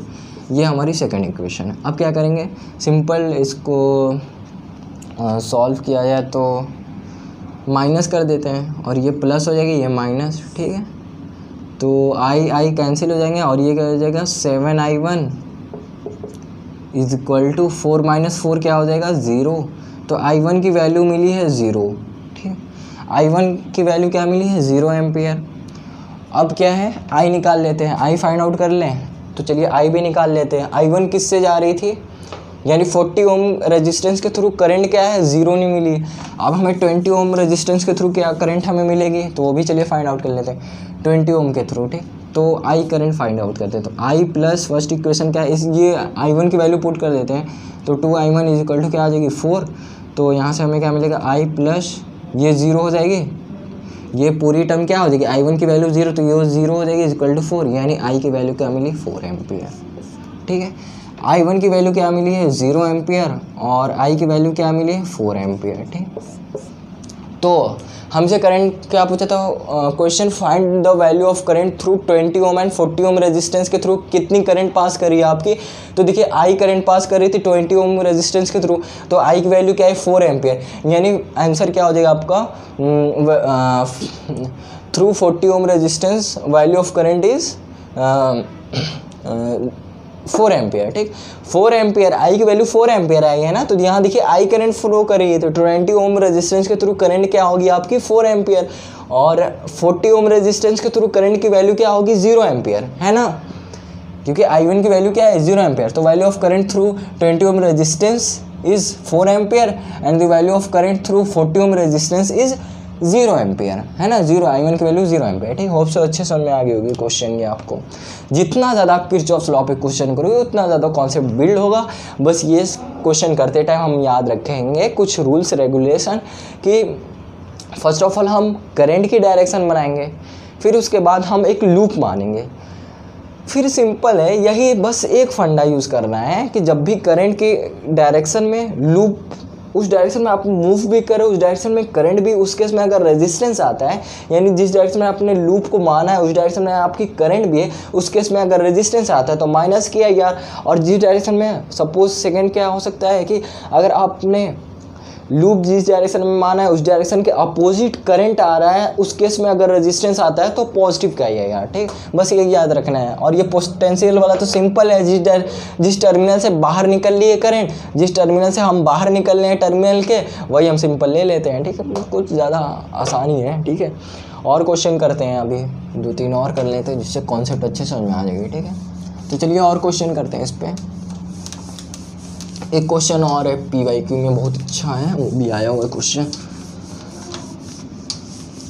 ये हमारी सेकेंड इक्वेशन है। अब क्या करेंगे सिंपल इसको सॉल्व किया जाए तो माइनस कर देते हैं और ये प्लस हो जाएगी, ये माइनस, ठीक है। तो आई कैंसिल हो जाएंगे और ये क्या हो जाएगा 7i1 is equal to 4 minus 4 क्या हो जाएगा 0। तो i1 की वैल्यू मिली है 0, ठीक। i1 की वैल्यू क्या मिली है 0 एम्पियर। अब क्या है i निकाल लेते हैं, i फाइंड आउट कर लें, तो चलिए i भी निकाल लेते हैं। i1 किससे जा रही थी, यानी 40 ओम रेजिस्टेंस के थ्रू करंट क्या है 0 नहीं मिली। अब हमें 20 ओम रेजिस्टेंस के थ्रू क्या करंट हमें मिलेगी, तो वो भी चलिए फाइंड आउट कर लेते हैं 20 ओम के थ्रू, ठीक। तो आई करंट फाइंड आउट करते हैं, तो आई प्लस फर्स्ट इक्वेशन क्या है इस ये i1 की वैल्यू पुट कर देते हैं, तो 2i1 इज इक्वल टू क्या आ जाएगी 4। तो यहाँ से हमें क्या मिलेगा आई प्लस ये 0 हो जाएगी, ये पूरी टर्म क्या हो जाएगी i1 की वैल्यू 0 तो ये 0 हो जाएगी इक्वल टू 4, यानी आई की वैल्यू क्या मिली 4 एम्पियर, ठीक है। i1 की वैल्यू क्या मिली है 0 एम्पियर और i की वैल्यू क्या मिली है 4 एम्पियर, ठीक। तो हमसे करंट क्या पूछा था question, find the value of current through 20 ohm and 40 ohm resistance के थ्रू कितनी करंट पास करी है आपकी। तो देखिए आई करंट पास कर रही थी 20 ओम रेजिस्टेंस के थ्रू, तो आई की वैल्यू क्या है 4 एम्पियर, यानी आंसर क्या हो जाएगा आपका through 40 ohm resistance value of current is 4 ampere. ठीक, 4 एम्पियर, आई की वैल्यू 4 एम्पियर आई है ना, तो यहाँ देखिए आई करंट फ्लो कर रही है, तो 20 ओम रेजिस्टेंस के थ्रू करंट क्या होगी आपकी 4 एम्पियर, और 40 ओम रेजिस्टेंस के थ्रू करंट की वैल्यू क्या होगी 0 एम्पियर, है ना, क्योंकि I1 की वैल्यू क्या है 0 एम्पियर। तो value of current through 20 ohm resistance is 4 ampere and the value of current through 40 ohm resistance is 0 ampere, है ना, 0, I1 की वैल्यू 0 एम्पियर। ठीक, होप से अच्छे समझ में आ गई होगी क्वेश्चन ये आपको। जितना ज़्यादा आप किरचॉफ्स लॉ पे क्वेश्चन करोगे उतना ज़्यादा कॉन्सेप्ट बिल्ड होगा। बस ये क्वेश्चन करते टाइम हम याद रखेंगे कुछ रूल्स रेगुलेशन कि फर्स्ट ऑफ ऑल हम करंट की डायरेक्शन बनाएंगे, फिर उसके बाद हम एक लूप मानेंगे, फिर सिंपल है, यही बस एक फंडा यूज़ करना है कि जब भी करंट की डायरेक्शन में लूप, उस डायरेक्शन में आप मूव भी करें, उस डायरेक्शन में करंट भी, उस केस में अगर रेजिस्टेंस आता है, यानी जिस डायरेक्शन में आपने लूप को माना है उस डायरेक्शन में आपकी करंट भी है, उस केस में अगर रेजिस्टेंस आता है तो माइनस किया यार। और जिस डायरेक्शन में सपोज सेकंड क्या हो सकता है कि अगर आपने लूप जिस डायरेक्शन में माना है उस डायरेक्शन के अपोजिट करंट आ रहा है, उस केस में अगर रेजिस्टेंस आता है तो पॉजिटिव का ही है यार। ठीक, बस ये याद रखना है। और ये पोटेंशियल वाला तो सिंपल है, जिस टर्मिनल से बाहर निकल रही है करंट, जिस टर्मिनल से हम बाहर निकल रहे हैं टर्मिनल के, वही हम सिंपल ले लेते हैं। ठीक है, कुछ ज़्यादा आसानी है। ठीक है, और क्वेश्चन करते हैं, अभी 2-3 और कर लेते हैं जिससे कॉन्सेप्ट अच्छे समझ में आ जाएगी। ठीक है, तो चलिए और क्वेश्चन करते हैं इस पर। एक क्वेश्चन और है PYQ में, बहुत अच्छा है, वो भी आया हुआ है क्वेश्चन।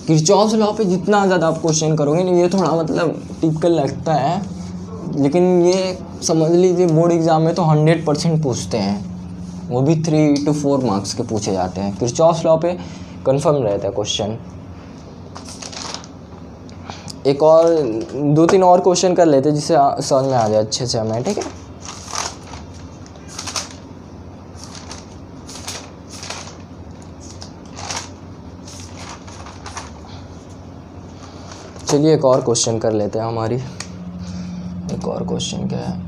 किरचॉफ्स लॉ पे जितना ज़्यादा आप क्वेश्चन करोगे ना, ये थोड़ा मतलब टिपिकल लगता है, लेकिन ये समझ लीजिए बोर्ड एग्जाम में तो 100% पूछते हैं, वो भी 3 to 4 मार्क्स के पूछे जाते हैं। किरचॉफ्स लॉ पे कंफर्म रहता है क्वेश्चन। एक और 2-3 और क्वेश्चन कर लेते हैं जिससे समझ में आ जाए अच्छे से हमें। ठीक है, चलिए एक और क्वेश्चन कर लेते हैं हमारी। एक और क्वेश्चन क्या है,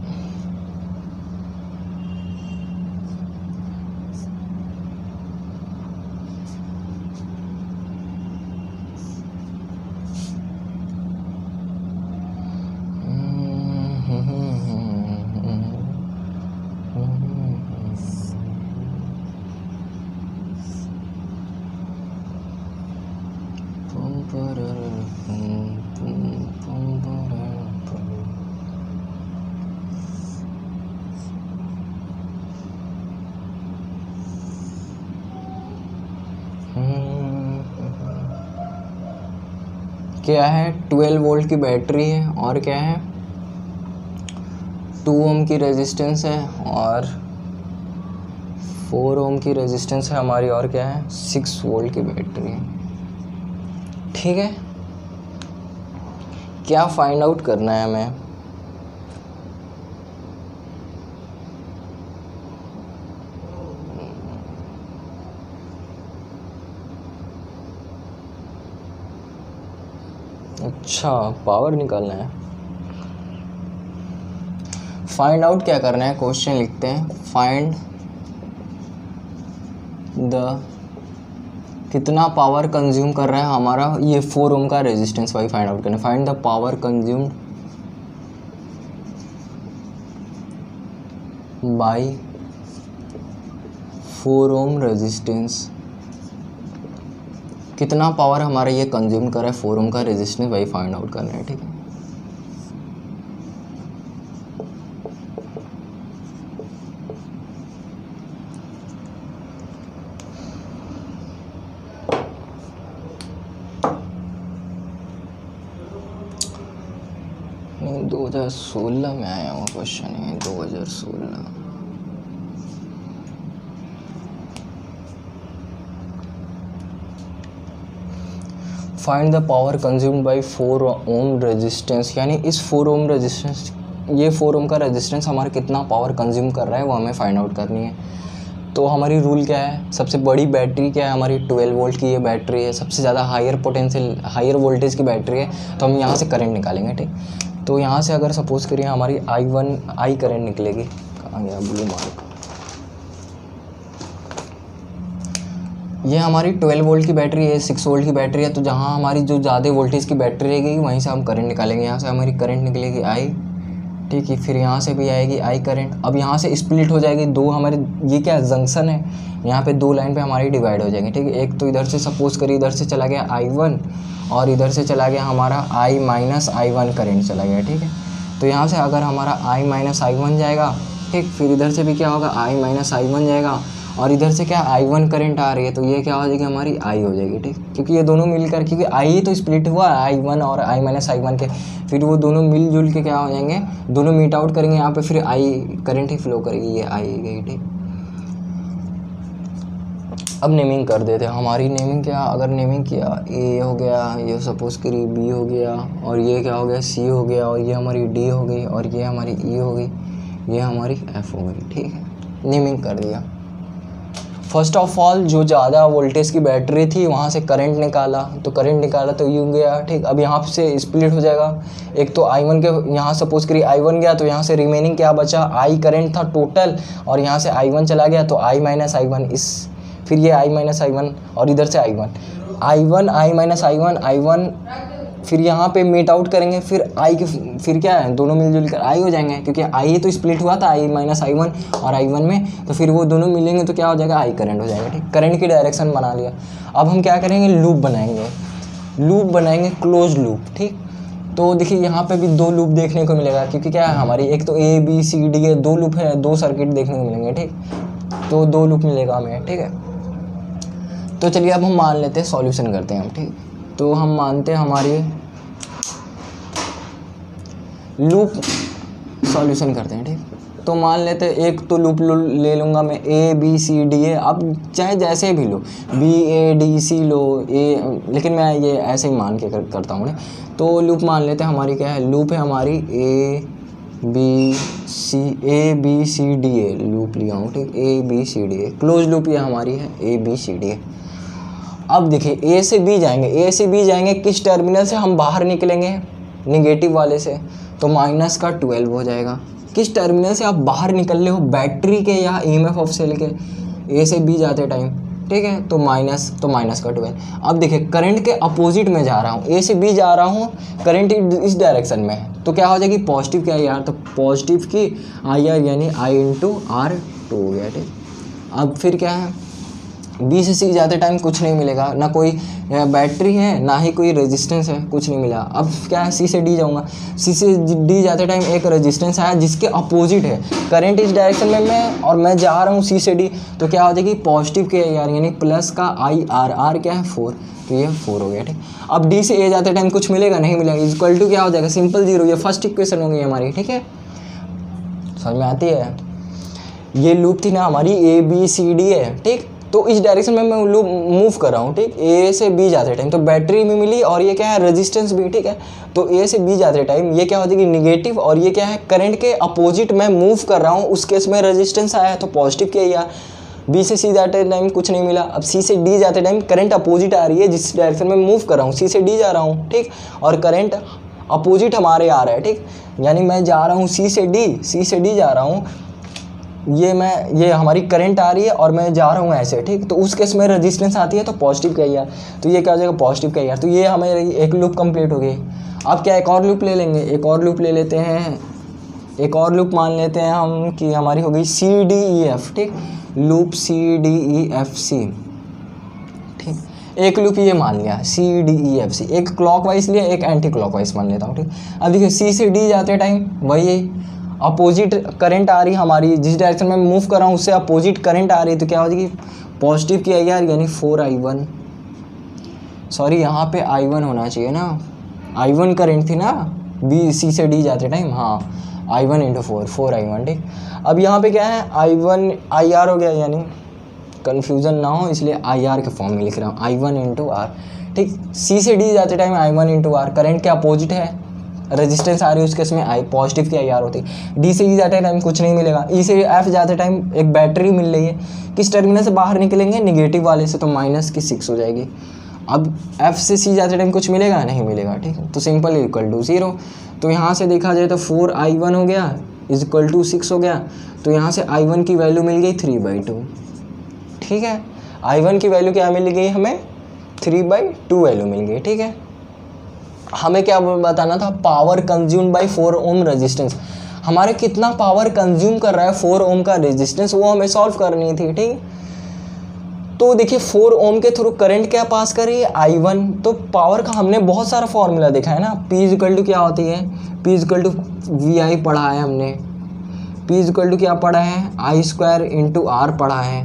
क्या है 12 वोल्ट की बैटरी है, और क्या है 2 ओम की रेजिस्टेंस है, और 4 ओम की रेजिस्टेंस है हमारी, और क्या है 6 वोल्ट की बैटरी है। ठीक है, क्या फाइंड आउट करना है हमें, अच्छा पावर निकालना है। फाइंड आउट क्या करना है, क्वेश्चन लिखते हैं फाइंड द, कितना पावर कंज्यूम कर रहा है हमारा ये 4 ओम का रेजिस्टेंस, वही फाइंड आउट करना है। Find the power consumed by 4 ohm resistance, कितना पावर हमारा ये कंज्यूम कर रहा है 4 ओम का रेजिस्टेंस, वही फाइंड आउट करना है। ठीक है, नहीं 2016 में आया हुआ क्वेश्चन है, 2016। Find the power consumed by 4 ohm resistance, यानी इस 4 ओम रेजिस्टेंस, ये 4 ओम का रेजिस्टेंस हमारा कितना पावर कंज्यूम कर रहा है वो हमें फाइंड आउट करनी है। तो हमारी रूल क्या है, सबसे बड़ी बैटरी क्या है हमारी 12 वोल्ट की ये बैटरी है, सबसे ज़्यादा हायर पोटेंशियल हायर वोल्टेज की बैटरी है, तो हम यहाँ से करंट निकालेंगे। ठीक, तो यहाँ से अगर सपोज़ करिए हमारी आई करंट निकलेगी, कहाँ गया ब्लू मार्क, ये हमारी 12 वोल्ट की बैटरी है, 6 वोल्ट की बैटरी है, तो जहाँ हमारी जो ज़्यादा वोल्टेज की बैटरी रहेगी वहीं से हम करंट निकालेंगे। यहाँ से हमारी करंट निकलेगी आई, ठीक है, फिर यहाँ से भी आएगी आई करंट। अब यहाँ से स्प्लिट हो जाएगी दो, हमारे ये क्या जंक्शन है, यहाँ पे दो लाइन पे हमारी डिवाइड हो जाएंगे। ठीक है, एक तो इधर से सपोज करिए इधर से चला गया I1 और इधर से चला गया हमारा I माइनस I1 करंट चला गया। ठीक है, तो यहाँ से अगर हमारा I माइनस I1 जाएगा, ठीक, फिर इधर से भी क्या होगा I माइनस I1 जाएगा और इधर से क्या I1 करंट आ रही है, तो ये क्या हो जाएगी हमारी I हो जाएगी। ठीक, क्योंकि ये दोनों मिलकर, क्योंकि I तो स्प्लिट हुआ I1 और I माइनस I1 के, फिर वो दोनों मिलजुल के क्या हो जाएंगे, दोनों मीट आउट करेंगे यहाँ पे, फिर I करंट ही फ्लो करेगी, ये I गई। ठीक, अब नेमिंग कर देते हैं। हमारी नेमिंग क्या, अगर नेमिंग किया A हो गया, ये सपोज करिए B हो गया, और ये क्या हो गया C हो गया, और ये हमारी D हो गई, और ये हमारी E हो गई, ये हमारी F हो गई। ठीक है, नेमिंग कर दिया। फर्स्ट ऑफ ऑल जो ज़्यादा वोल्टेज की बैटरी थी वहाँ से करंट निकाला, तो करंट निकाला तो यूँ गया। ठीक, अब यहाँ से स्प्लिट हो जाएगा, एक तो I1 के यहाँ सपोज करिए I1 गया, तो यहाँ से रिमेनिंग क्या बचा, I करंट था टोटल, और यहाँ से I1 चला गया तो I माइनस I1 इस, फिर ये I माइनस I1 और इधर से I माइनस I1 फिर यहाँ पे मीट आउट करेंगे, फिर I के फिर क्या है, दोनों मिलजुल कर I हो जाएंगे, क्योंकि I तो स्प्लिट हुआ था I माइनस I1 और I1 में, तो फिर वो दोनों मिलेंगे तो क्या हो जाएगा I करंट हो जाएगा। ठीक, करंट की डायरेक्शन बना लिया। अब हम क्या करेंगे, लूप बनाएंगे क्लोज लूप। ठीक, तो देखिए यहाँ पे भी दो लूप देखने को मिलेगा, क्योंकि क्या है हमारी एक तो ABCD है, दो लूप है, दो सर्किट देखने को मिलेंगे। ठीक, तो दो लूप मिलेगा हमें। ठीक है, तो चलिए अब हम मान लेते हैं, सॉल्यूशन करते हैं हम। ठीक, तो हम मानते हैं हमारी लूप सॉल्यूशन करते हैं। ठीक, तो मान लेते हैं एक तो लूप ले लूँगा मैं ABCD, अब चाहे जैसे भी लो BADC लो लेकिन मैं ये ऐसे ही मान के करता हूँ। तो लूप मान लेते हैं हमारी क्या है, लूप है हमारी ABCD लूप लिया हूँ। ठीक, ABCD क्लोज लूप ये हमारी है ABCD। अब देखिए A से B जाएंगे, किस टर्मिनल से हम बाहर निकलेंगे, निगेटिव वाले से, तो माइनस का 12 हो जाएगा। किस टर्मिनल से आप बाहर निकल रहे हो, बैटरी के या EMF ऑफ सेल के, A से B जाते टाइम। ठीक है, तो माइनस का 12। अब देखिए करंट के अपोजिट में जा रहा हूँ, A से B जा रहा हूँ, करंट इस डायरेक्शन में है, तो क्या हो जाएगी पॉजिटिव क्या यार, तो पॉजिटिव की IR यानी I इंटू R2 हो गया। ठीक, अब फिर क्या है, B से C जाते टाइम कुछ नहीं मिलेगा, ना कोई बैटरी है ना ही कोई रेजिस्टेंस है, कुछ नहीं मिला। अब क्या है, C से D जाऊँगा, C से D जाते टाइम एक रेजिस्टेंस आया जिसके अपोजिट है, करंट इस डायरेक्शन में और मैं जा रहा हूँ C से D, तो क्या हो जाएगी पॉजिटिव के यार यानी प्लस का IR क्या है 4, तो ये 4 हो गया। ठीक, अब D से A जाते टाइम कुछ मिलेगा नहीं मिलेगा, इक्वल टू क्या हो जाएगा, सिंपल 0, ये फर्स्ट इक्वेशन हो गई हमारी। ठीक है, समझ में आती है। ये लूप थी ना हमारी ABCD है। ठीक, तो इस डायरेक्शन में मैं लूप मूव कर रहा हूँ। ठीक, A से B जाते टाइम तो बैटरी में मिली, और ये क्या है रेजिस्टेंस भी। ठीक है, तो A से B जाते टाइम ये क्या हो जाएगी निगेटिव, और ये क्या है करंट के अपोजिट में मूव कर रहा हूँ, उस केस में रेजिस्टेंस आया है तो पॉजिटिव किया यार। B से C जाते टाइम कुछ नहीं मिला, अब C से D जाते टाइम करंट अपोजिट आ रही है, जिस डायरेक्शन में मूव कर रहा हूँ C से D जा रहा हूँ। ठीक, और करंट अपोजिट हमारे आ रहा है। ठीक, यानी मैं जा रहा हूँ C से D जा रहा हूँ, ये हमारी करंट आ रही है और मैं जा रहा हूँ ऐसे। ठीक, तो उस केस में रेजिस्टेंस आती है तो पॉजिटिव का यार, तो ये क्या हो जाएगा पॉजिटिव का यार। तो ये हमें एक लूप कंप्लीट हो गई। अब क्या एक और लूप ले लेंगे, एक और लूप ले लेते हैं, एक और लूप मान लेते हैं हम कि हमारी हो गई CDEF। ठीक, लूप CDEFC। ठीक, एक लूप ये मान लिया CDEFC, एक क्लॉकवाइज लिया एक एंटी क्लॉकवाइज मान लेता हूँ। ठीक, अब देखिए C से D जाते टाइम वही अपोजिट करंट आ रही हमारी, जिस डायरेक्शन में मूव कर रहा हूँ उससे अपोजिट करंट आ रही है, तो क्या हो जाएगी पॉजिटिव की यार यानी 4I1, सॉरी यहाँ पे I1 होना चाहिए ना, I1 करंट थी ना C से D जाते टाइम, हाँ I1 इंटू 4I1। ठीक, अब यहाँ पे क्या है I1 IR हो गया, यानी कन्फ्यूज़न ना हो इसलिए IR के फॉर्म में लिख रहा हूँ I1 इंटू R। ठीक, C से D जाते time I1 into R, current के अपोजिट है रेजिस्टेंस आ रही है उसके इसमें आई पॉजिटिव की आई आर होती है। डी से ई जाते टाइम कुछ नहीं मिलेगा, ई से एफ जाते टाइम एक बैटरी मिल रही है, किस टर्मिनल से बाहर निकलेंगे नेगेटिव वाले से, तो -6 हो जाएगी। अब एफ से सी जाते टाइम कुछ मिलेगा नहीं मिलेगा, ठीक है, तो सिंपल इक्वल टू 0। तो यहाँ से देखा जाए तो 4i1 हो गया इज इक्वल टू 6 हो गया, तो यहाँ से i1 की वैल्यू मिल गई 3/2, ठीक है। i1 की वैल्यू क्या मिल गई हमें 3/2 वैल्यू मिल गई, ठीक है। हमें क्या बताना था, power consumed by 4 ohm resistance, हमारे कितना पावर कंज्यूम कर रहा है 4 ओम का रेजिस्टेंस, वो हमें सॉल्व करनी थी, ठीक। तो देखिए 4 ओम के थ्रू करंट क्या पास कर रही है i1, तो पावर का हमने बहुत सारा फॉर्मूला देखा है ना, P इक्वल टू क्या होती है, P इक्वल टू VI पढ़ा है हमने, P इक्वल टू क्या पढ़ा है I² इंटू R पढ़ा है,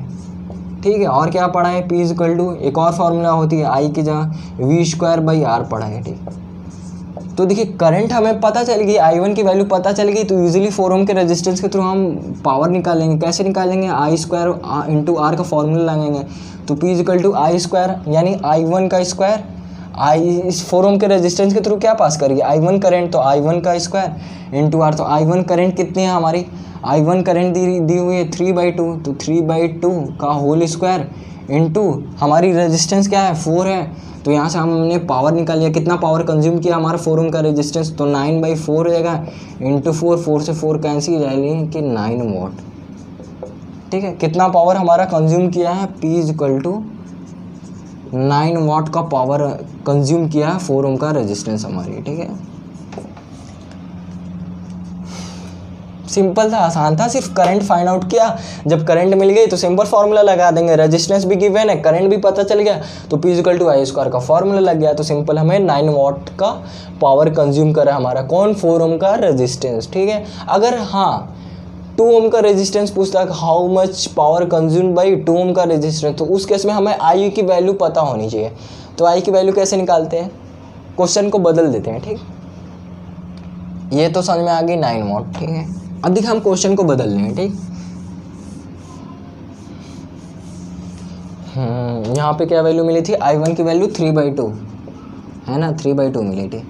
ठीक है। और क्या पढ़ा है, P इक्वल टू एक और फार्मूला होती है I की जगह V²/R पढ़ा है, ठीक। तो देखिए करंट हमें पता चल गई, I1 की वैल्यू पता चल गई, तो यूजिली 4 ओम के रेजिस्टेंस के थ्रू हम पावर निकालेंगे। कैसे निकालेंगे, I² इंटू R का फॉर्मूला लगाएंगे, तो P इक्वल टू I² यानी I1 का स्क्वायर, इस 4 ओम के रेजिस्टेंस के थ्रू क्या पास करेगी I1 करंट, तो I1 का स्क्वायर इंटू R, तो I1 करंट कितनी है हमारी, I1 करंट दी हुई है 3/2, तो 3/2 का होल स्क्वायर इंटू हमारी रेजिस्टेंस क्या है 4 है, तो यहाँ से हमने पावर निकाल लिया, कितना पावर कंज्यूम किया हमारा 4 ओम का रेजिस्टेंस, तो 9/4 हो जाएगा इंटू 4 से 4 कैंसिल जाएगी कि 9 वाट, ठीक है। कितना पावर हमारा कंज्यूम किया है, P इक्वल टू 9 वाट का पावर कंज्यूम किया है 4 ओम का रेजिस्टेंस हमारी, ठीक है। सिंपल था, आसान था, सिर्फ करंट फाइंड आउट किया, जब करंट मिल गई तो सिंपल फार्मूला लगा देंगे, रेजिस्टेंस भी गिवन है, करंट भी पता चल गया, तो P इक्वल टू I² का फार्मूला लग गया, तो सिंपल हमें 9 वाट का पावर कंज्यूम करा हमारा कौन 4 ओम का रेजिस्टेंस, ठीक है। अगर हाँ 2 ओम का रेजिस्टेंस पूछता है how much power consume by 2 ओम का रेजिस्टेंस, तो उस केस में हमें I की वैल्यू पता होनी चाहिए। तो I की वैल्यू कैसे निकालते हैं, क्वेश्चन को बदल देते हैं, ठीक। ये तो समझ में आ गई 9 वाट, ठीक है। अब देखिए हम क्वेश्चन को बदल लेंगे, ठीक। यहाँ पे क्या वैल्यू मिली थी, I1 की वैल्यू 3/2 है ना, 3/2 मिली थी।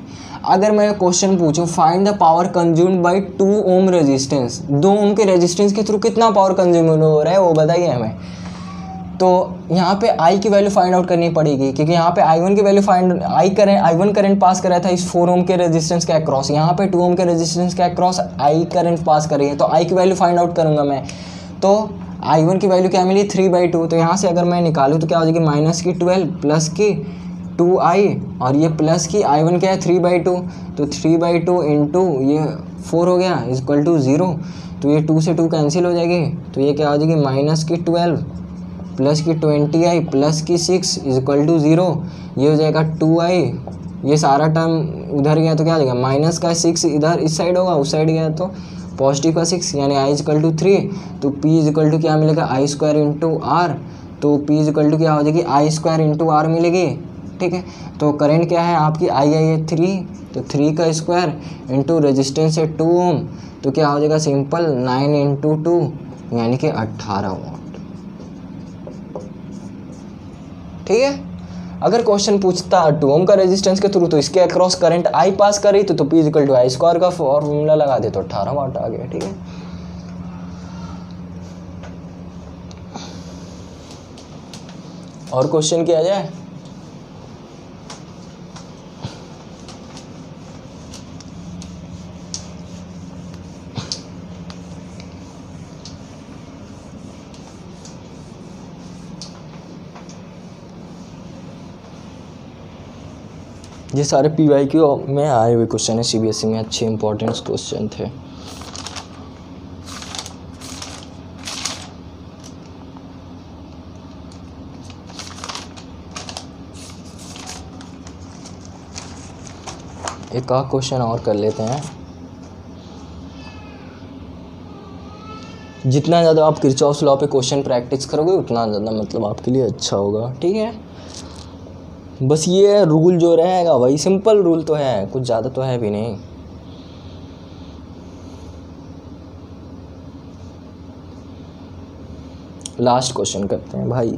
अगर मैं क्वेश्चन पूछूं find the power consumed by 2 ohm resistance, 2 ओम के रेजिस्टेंस के थ्रू कितना पावर कंज्यूम हो रहा है वो बताइए हमें। तो यहाँ पे I की वैल्यू फाइंड आउट करनी पड़ेगी, क्योंकि यहाँ पे I1 की वैल्यू I1 करंट पास कर रहा था इस 4 ओम के रेजिस्टेंस के अक्रॉस, यहाँ पे 2 ओम के रेजिस्टेंस के अक्रॉस I करंट पास कर रही है, तो I की वैल्यू फाइंड आउट करूँगा मैं। तो I1 की वैल्यू क्या मिली 3/2, तो यहाँ से अगर मैं निकालूँ तो क्या हो जाएगी -12 प्लस की 2I और ये प्लस की I1 क्या है 3/2, तो 3/2 इंटू ये 4 हो गया इक्वल टू 0, तो ये 2 से 2 कैंसिल हो जाएगी, तो ये क्या हो जाएगी -12 प्लस की 20I प्लस की 6 इक्वल टू 0, ये हो जाएगा 2I, ये सारा टर्म उधर गया तो क्या हो जाएगा माइनस का 6 इधर इस साइड होगा, उस साइड गया तो पॉजिटिव का 6 यानी I इक्वल टू 3, तो P इक्वल टू क्या मिलेगा I² इंटू R, तो P इक्वल टू क्या हो जाएगी I² इंटू R मिलेगी, ठीक है। तो करंट क्या है आपकी I है 3, तो 3 का स्क्वायर इंटू रेजिस्टेंस है 2 ओम, तो क्या हो जाएगा सिंपल 9 इंटू 2 यानी कि 18 वाट, ठीक है। अगर क्वेश्चन पूछता 2 ओम का रेजिस्टेंस के थ्रू तो इसके अक्रॉस करंट I पास कर रही, तो P इक्वल टू I² का फॉर्मूला लगा दे तो 18 वाट आ गया, ठीक है। और क्वेश्चन किया जाए, ये सारे PYQ में आए हुए क्वेश्चन है, CBSE में अच्छे इंपॉर्टेंट क्वेश्चन थे। एक और क्वेश्चन और कर लेते हैं। जितना ज़्यादा आप किरचॉफ्स लॉ पे क्वेश्चन प्रैक्टिस करोगे उतना ज़्यादा मतलब आपके लिए अच्छा होगा, ठीक है। बस ये रूल जो रहेगा वही सिंपल रूल तो है, कुछ ज़्यादा तो है भी नहीं। लास्ट क्वेश्चन करते हैं भाई,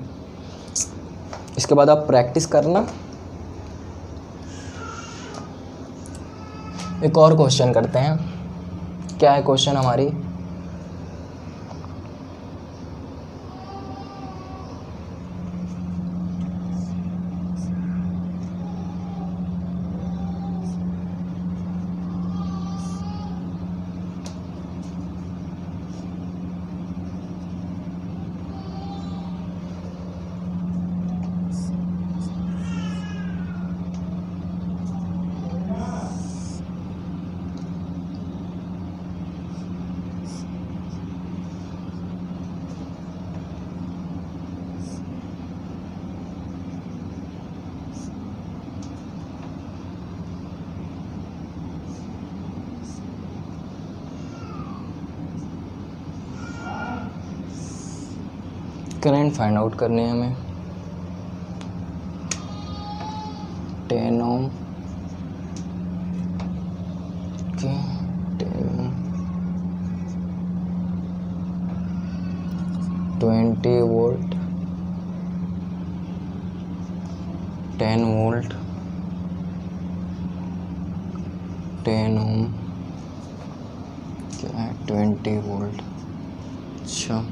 इसके बाद आप प्रैक्टिस करना। एक और क्वेश्चन करते हैं। क्या है क्वेश्चन हमारी? करंट फाइंड आउट करने हैं हमें। 10 ओम के 10 ओम 20 वोल्ट 10 वोल्ट 10 ओम क्या है 20 वोल्ट। अच्छा,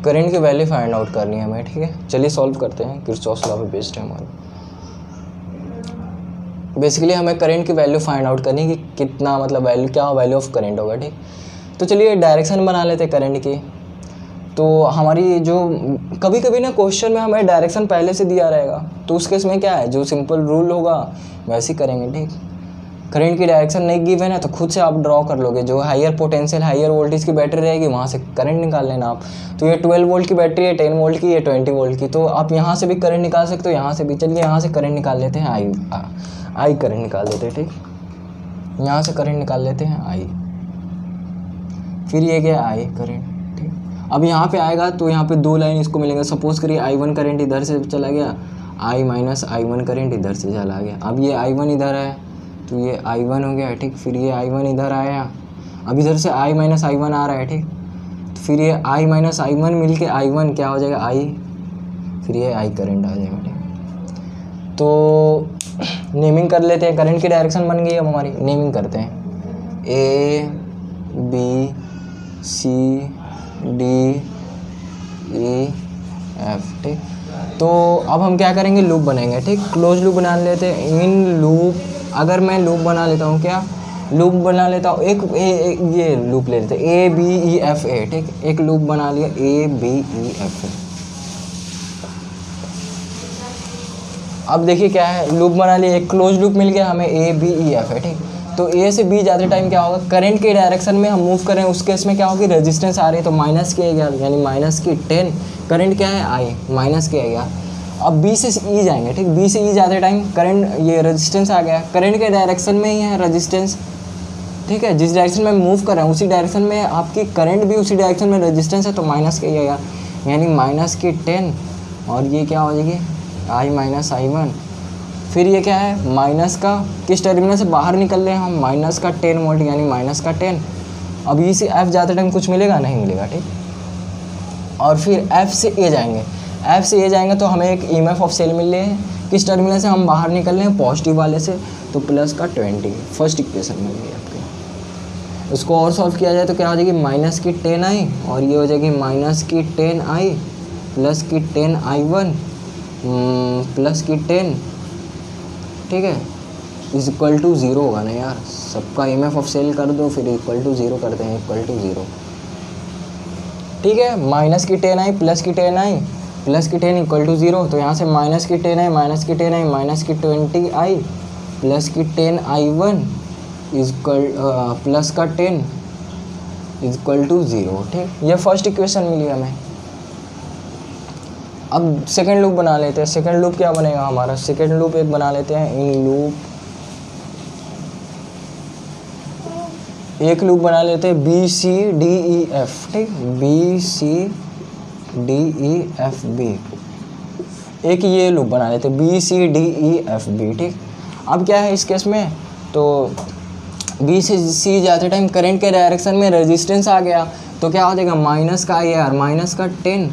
करंट की वैल्यू फाइंड आउट करनी है हमें, ठीक है। चलिए सॉल्व करते हैं। किरचॉफ लॉ पे बेस्ड है हमारा। बेसिकली हमें करंट की वैल्यू फाइंड आउट करनी है कि कितना मतलब वैल्यू क्या वैल्यू ऑफ करंट होगा, ठीक। तो चलिए डायरेक्शन बना लेते हैं करंट की। तो हमारी जो कभी कभी ना क्वेश्चन में हमें डायरेक्शन पहले से दिया रहेगा, तो उस केस में क्या है, जो सिंपल रूल होगा वैसे ही करेंगे, ठीक। करंट की डायरेक्शन नहीं गिवन है तो खुद से आप ड्रॉ कर लोगे। जो हायर पोटेंशियल हायर वोल्टेज की बैटरी रहेगी वहाँ से करंट निकाल लेना आप। तो ये 12 वोल्ट की बैटरी है, 10 वोल्ट की, ये 20 वोल्ट की। तो आप यहाँ से भी करंट निकाल सकते हो, यहाँ से भी। चलिए यहाँ से करंट निकाल लेते हैं, आई करंट निकाल लेते हैं, ठीक। यहाँ से करंट निकाल लेते हैं आई, फिर ये क्या आई करंट, ठीक। अब यहाँ पे आएगा तो यहाँ पे दो लाइन इसको मिलेंगे। सपोज करिए I1 करंट इधर से चला गया, I माइनस I1 करंट इधर से चला गया। अब ये I1 इधर है तो ये I1 हो गया, ठीक। फिर ये I1 इधर आया, अब इधर से I माइनस I1 आ रहा है, ठीक। तो फिर ये I माइनस I1 मिल के I1 क्या हो जाएगा I, फिर ये I करंट आ जाएगा, ठीक। तो नेमिंग कर लेते हैं। करंट की डायरेक्शन बन गई अब हमारी, नेमिंग करते हैं A B C D E F, ठीक। तो अब हम क्या करेंगे, लूप बनाएंगे, ठीक। क्लोज लूप बना लेते हैं। इन लूप अगर मैं लूप बना लेता हूँ, क्या लूप बना लेता हूँ, एक ये लूप ले लेते हैं A B E F A, ठीक। एक लूप बना लिया A B E F A। अब देखिए क्या है, लूप बना लिया, एक क्लोज लूप मिल गया हमें A B E F है, ठीक। तो A से B जाते टाइम क्या होगा, करंट के डायरेक्शन में हम मूव करें, उस केस में क्या होगी, रेजिस्टेंस आ रही है तो माइनस की गया, यानी माइनस की 10। करंट क्या है I, माइनस किया गया। अब B से E जाएंगे, ठीक। B से E जाते टाइम करंट ये रेजिस्टेंस आ गया, करंट के डायरेक्शन में ही है रेजिस्टेंस, ठीक है। जिस डायरेक्शन में मूव कर रहे हैं उसी डायरेक्शन में आपकी करंट भी उसी डायरेक्शन में रेजिस्टेंस है, तो माइनस किया गया, यानी माइनस की 10। और ये क्या हो जाएगी I माइनस I1। फिर ये क्या है, माइनस का किस टर्मिनल से बाहर निकल रहे हैं हम, माइनस का 10 वोल्ट, यानी माइनस का 10। अब E से F जाते टाइम कुछ मिलेगा, नहीं मिलेगा, ठीक। और फिर F से A जाएंगे, F से A जाएंगे तो हमें एक EMF ऑफ सेल मिल रहे हैं, किस टर्मिनल से हम बाहर निकल रहे हैं, पॉजिटिव वाले से, तो प्लस का 20। फर्स्ट इक्वेशन मिल गई आपके। उसको और सॉल्व किया जाए तो क्या हो जाएगी, माइनस की 10 आई, और ये हो जाएगी माइनस की 10 आई प्लस की 10 I1 प्लस की 10, ठीक है, इज इक्वल टू 0 होगा ना यार। सबका EMF ऑफ सेल कर दो, फिर इक्वल टू 0 करते हैं, इक्वल टू 0, ठीक है। माइनस की 10 आई प्लस की 10 आई प्लस की 10 इक्वल टू 0। तो यहाँ से माइनस की 10 आई माइनस की 10 आई माइनस की 20 आई प्लस की 10 I1 इक्वल प्लस का 10 इक्वल टू 0, ठीक। ये फर्स्ट इक्वेशन मिली हमें। अब सेकेंड लूप बना लेते हैं। सेकेंड लूप क्या बनेगा हमारा, सेकेंड लूप एक बना लेते हैं, इन लूप एक लूप बना लेते हैं B C D E F, ठीक। B C D E F B, एक ये लूप बना लेते हैं B C D E F B, ठीक। अब क्या है इस केस में, तो B से C जाते टाइम करंट के डायरेक्शन में रेजिस्टेंस आ गया, तो क्या हो जाएगा, माइनस का IR माइनस का 10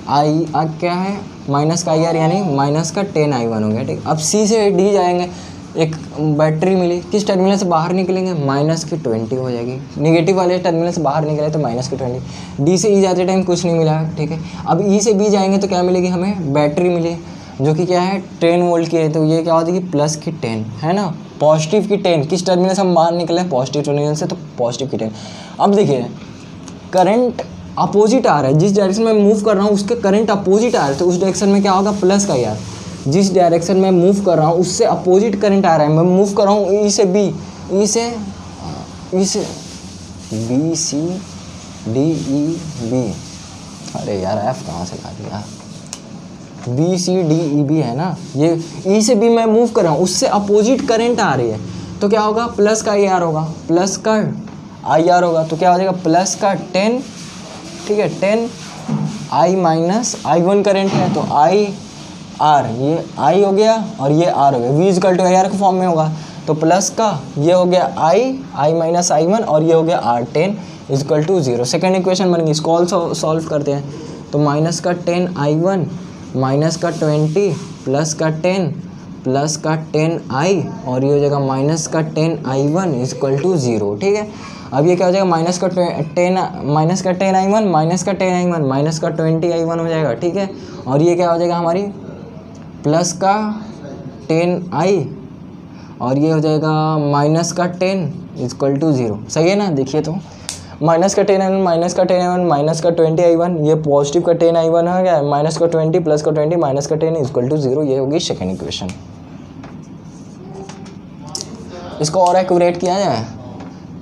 आई, अब क्या है माइनस का IR यानी माइनस का 10 I1 हो गया, ठीक। अब C से D जाएंगे एक बैटरी मिली, किस टर्मिनल से बाहर निकलेंगे, -20 हो जाएगी, नेगेटिव वाले टर्मिनल से बाहर निकले तो -20। डी से ई जाते टाइम कुछ नहीं मिला, ठीक है। अब ई से बी जाएंगे तो क्या मिलेगी हमें, बैटरी मिली जो कि क्या है 10 वोल्ट की है, तो ये क्या हो जाएगी प्लस की 10, है ना, पॉजिटिव की 10, किस टर्मिनल से हम बाहर निकले, पॉजिटिव टर्मिनल से, तो पॉजिटिव की 10। अब देखिए करंट अपोजिट आ रहा है, जिस डायरेक्शन में मूव कर रहा हूँ उसके करंट अपोजिट आ रहा है, तो उस डायरेक्शन में क्या होगा, प्लस का यार, जिस डायरेक्शन में मूव कर रहा हूँ उससे अपोजिट करंट आ रहा है, मैं मूव कर रहा हूँ ई से बी, ई से B C D E B, अरे यार एफ कहाँ से ला दिया, B C D E B है ना, ये ई से बी मैं मूव कर रहा हूँ उससे अपोजिट करंट आ रही है, तो क्या होगा प्लस का आई आर होगा, प्लस का आई आर होगा, तो क्या हो जाएगा प्लस का 10, ठीक है 10 आई माइनस I1 करंट है, तो आई आर, ये आई हो गया और ये आर हो गया, V is equal to I R के फॉर्म में होगा, तो प्लस का ये हो गया आई माइनस I1 और ये हो गया R, 10 is equal to 0। Second equation बन गई, इसको ऑल्सो सॉल्व करते हैं, तो माइनस का 10 I1 माइनस का 20 प्लस का 10 प्लस का 10 आई और ये हो जाएगा माइनस का 10 I1 इजकल टू 0, ठीक है। अब ये क्या हो जाएगा माइनस का 10 I1 माइनस का 10 I1 माइनस का 20 I1 हो जाएगा, ठीक है। और ये क्या हो जाएगा हमारी प्लस का 10 I और ये हो जाएगा माइनस का 10 इजकल टू 0, सही है ना। देखिए तो माइनस का 10 I1 माइनस का 10 I1 माइनस का 20 I1, ये पॉजिटिव का 10 I1 हो गया, माइनस का 20 प्लस का 20 माइनस का 10 इजकल टू 0, ये होगी सेकेंड इक्वेशन। इसको और एक्यूरेट किया जाए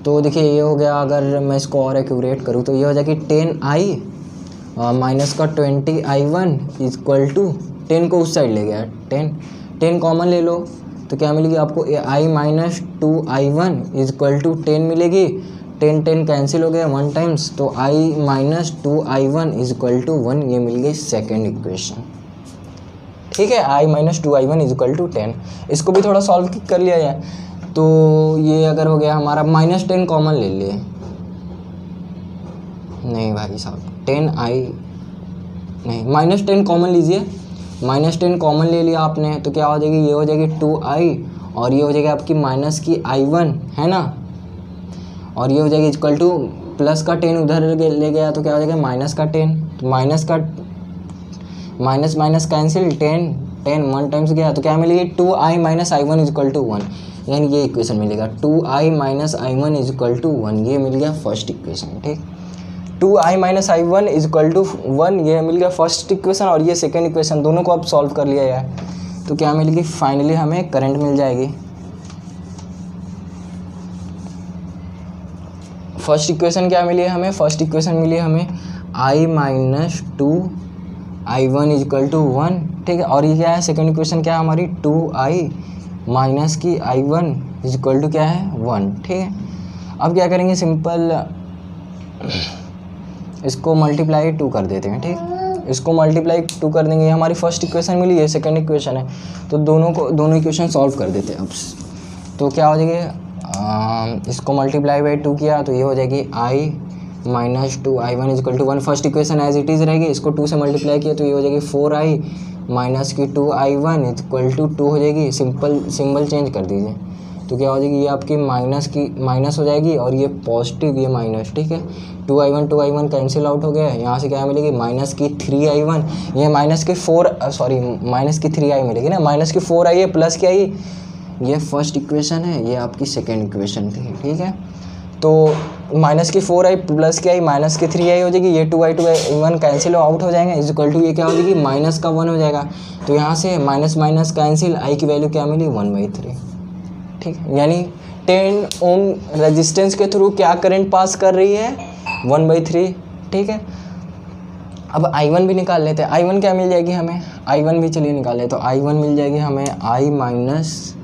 तो देखिए ये हो गया, अगर मैं इसको और एक्यूरेट करूँ तो ये हो जाएगी 10 I माइनस का 20 I1 इजक्वल टू 10 को उस साइड ले गया, 10 कॉमन ले लो तो क्या मिलेगी आपको I minus 2 I1 is equal to 10 मिलेगी, 10 कैंसिल हो गया 1 टाइम्स, तो I minus 2 I1 is equal to 1, ये मिल गई सेकेंड इक्वेशन, ठीक है। I minus 2 I1 is equal to 10, इसको भी थोड़ा सॉल्व कर लिया जाए तो ये अगर हो गया हमारा -10 कॉमन ले लिए, नहीं भाई साहब 10 I नहीं -10 कॉमन लीजिए, -10 कॉमन ले लिया आपने तो क्या हो जाएगी, ये हो जाएगी 2I और ये हो जाएगी आपकी माइनस की I1, है ना, और ये हो जाएगी इक्वल टू प्लस का 10 उधर ले गया तो क्या हो जाएगा माइनस का 10, तो माइनस का माइनस कैंसिल 10 1 टाइम्स गया तो क्या मिलेगी 2I minus I1 is equal to 1, यानी ये इक्वेशन मिलेगा 2I minus I1 is equal to 1, ये मिल गया फर्स्ट इक्वेशन, ठीक। 2I minus I1 is equal to 1, ये मिल गया फर्स्ट इक्वेशन और ये सेकेंड इक्वेशन, दोनों को अब सॉल्व कर लिया है तो क्या मिलेगी, फाइनली हमें करंट मिल जाएगी। फर्स्ट इक्वेशन क्या मिली है हमें, फर्स्ट इक्वेशन मिली है हमें I minus 2 I1 is equal to 1, ठीक है। और ये क्या है सेकेंड इक्वेशन, क्या है हमारी 2I माइनस की I1 इजक्वल टू क्या है 1, ठीक है। अब क्या करेंगे, सिंपल इसको मल्टीप्लाई 2 कर देते हैं, ठीक, इसको मल्टीप्लाई 2 कर देंगे, ये हमारी फर्स्ट इक्वेशन मिली है, सेकंड इक्वेशन है, तो दोनों इक्वेशन सॉल्व कर देते हैं अब। तो क्या हो जाएगी, इसको मल्टीप्लाई बाई 2 किया तो ये हो जाएगी I minus 2 I1 is equal to 1, first equation as it is रहेगी, इसको 2 से मल्टीप्लाई किया तो ये हो जाएगी 4I माइनस की 2 I1 इक्वल टू 2 हो जाएगी, सिंबल चेंज कर दीजिए तो क्या हो जाएगी, ये आपकी माइनस हो जाएगी और ये पॉजिटिव ये माइनस, ठीक है। 2I1 कैंसिल आउट हो गया, यहाँ से क्या मिलेगी माइनस की 3I1, ये माइनस की 3I मिलेगी ना, माइनस की 4I है प्लस की आई, ये फर्स्ट इक्वेशन है, ये आपकी सेकेंड इक्वेशन थी, ठीक है। तो माइनस की 4I प्लस की आई माइनस की 3I हो जाएगी, ये 2I कैंसिल आउट हो जाएंगे इजक्वल टू ये क्या हो जाएगी माइनस का 1 हो जाएगा, तो यहाँ से माइनस कैंसिल, I की वैल्यू क्या मिली 1/3, ठीक है। यानी 10 ओम रेजिस्टेंस के थ्रू क्या करंट पास कर रही है 1/3, ठीक है। अब I1 भी निकाल लेते हैं, I1 क्या मिल जाएगी हमें, I1 भी चलिए निकाल लेते, तो I1 मिल जाएगी हमें I माइनस,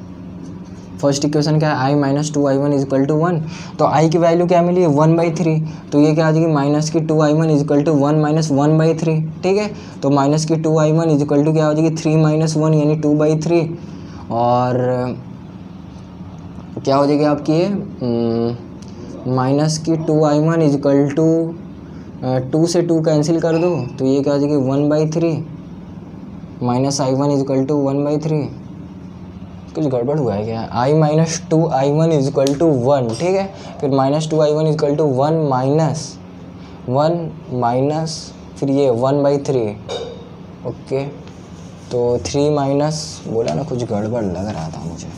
फर्स्ट इक्वेशन क्या है I minus 2I1 equal to 1, तो I की वैल्यू क्या मिली है 1/3, तो ये क्या आ जाएगी माइनस की 2I1 इजक्वल टू 1 माइनस 1/3, ठीक है। तो माइनस की 2I1 इजक्वल टू क्या हो जाएगी 3 माइनस 1 यानी 2/3, और क्या हो जाएगी आपकी ये माइनस की 2I1 इजक्वल टू 2 से 2 कैंसिल कर दो तो ये क्या हो जाएगी 1/3 माइनस I1 इजक्वल टू 1/3, कुछ गड़बड़ हुआ है क्या? I minus 2I1 is equal to 1, ठीक है। फिर minus 2I1 is equal to 1 minus फिर ये 1/3, ओके। तो 3 माइनस, बोला ना कुछ गड़बड़ लग रहा था मुझे।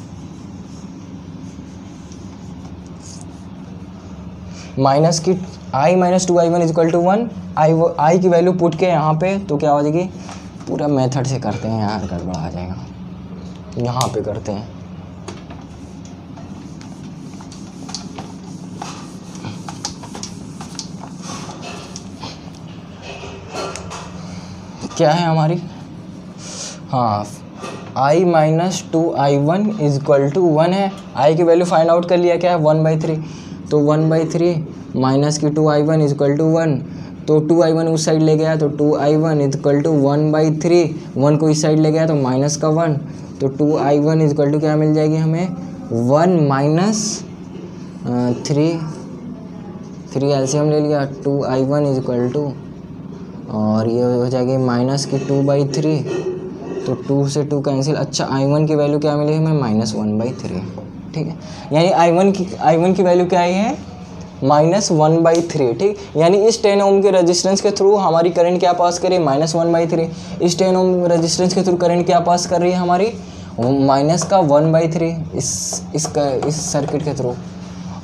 माइनस की I minus 2I1 is equal to 1, I की वैल्यू पुट के यहाँ पे तो क्या हो जाएगी, पूरा मेथड से करते हैं यार, गड़बड़ आ जाएगा। यहाँ पे करते हैं, क्या है हमारी, हाँ, I minus 2I1 is equal to 1 है। I की वैल्यू फाइंड आउट कर लिया, क्या है 1/3, तो 1/3 माइनस की 2I1 इज इक्वल टू 1, तो 2I1 उस साइड ले गया तो 2I1 इज इक्वल टू 1/3, 1 को इस साइड ले गया तो माइनस का 1, तो 2I1 इज इक्वल टू क्या मिल जाएगी हमें, 1 माइनस 3 एलसीएम ले लिया, 2I1 इज इक्वल टू, और ये हो जाएगी माइनस की 2/3, तो 2 से 2 कैंसिल। अच्छा, I1 की वैल्यू क्या मिली हमें, माइनस 1/3, ठीक है। यानी I1 की वैल्यू क्या आई है, माइनस 1/3, ठीक। यानी इस 10 ओम के रेजिस्टेंस के थ्रू हमारी करंट क्या पास कर रही है, माइनस 1/3। इस 10 ओम रेजिस्टेंस के थ्रू करंट क्या पास कर रही है हमारी, माइनस का 1/3 इस सर्किट के थ्रू।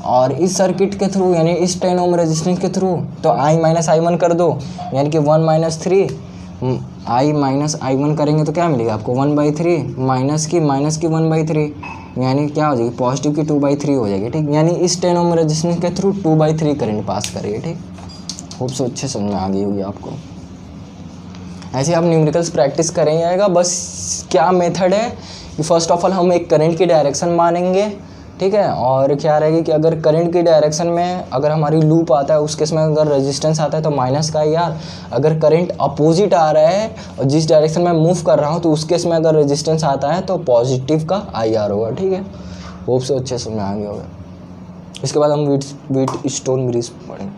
और इस सर्किट के थ्रू यानी इस 10 ओम रेजिस्टेंस के थ्रू तो I माइनस I1 कर दो, यानी कि 1 माइनस 3, I माइनस I1 करेंगे तो क्या मिलेगा आपको, 1/3 माइनस की 1/3, यानी क्या हो जाएगी, पॉजिटिव की 2/3 हो जाएगी, ठीक। यानी इस 10 ओम रेजिस्टेंस के थ्रू 2/3 करंट पास करेगी, ठीक। होप सो अच्छे समझ में आ गई होगी आपको। ऐसे आप न्यूमेरिकल्स प्रैक्टिस करेंगे, बस क्या मेथड है कि फर्स्ट ऑफ ऑल हम एक करंट की डायरेक्शन मानेंगे, ठीक है। और क्या रहेगी कि अगर करंट की डायरेक्शन में अगर हमारी लूप आता है, उस केस में अगर रेजिस्टेंस आता है तो माइनस का IR, अगर करंट अपोजिट आ रहा है और जिस डायरेक्शन में मूव कर रहा हूँ तो उस केस में अगर रेजिस्टेंस आता है तो पॉजिटिव का IR होगा, ठीक है। होप से अच्छे समझ में आ गया होगा। इसके बाद हम व्हीटस्टोन ब्रिज पढ़ेंगे।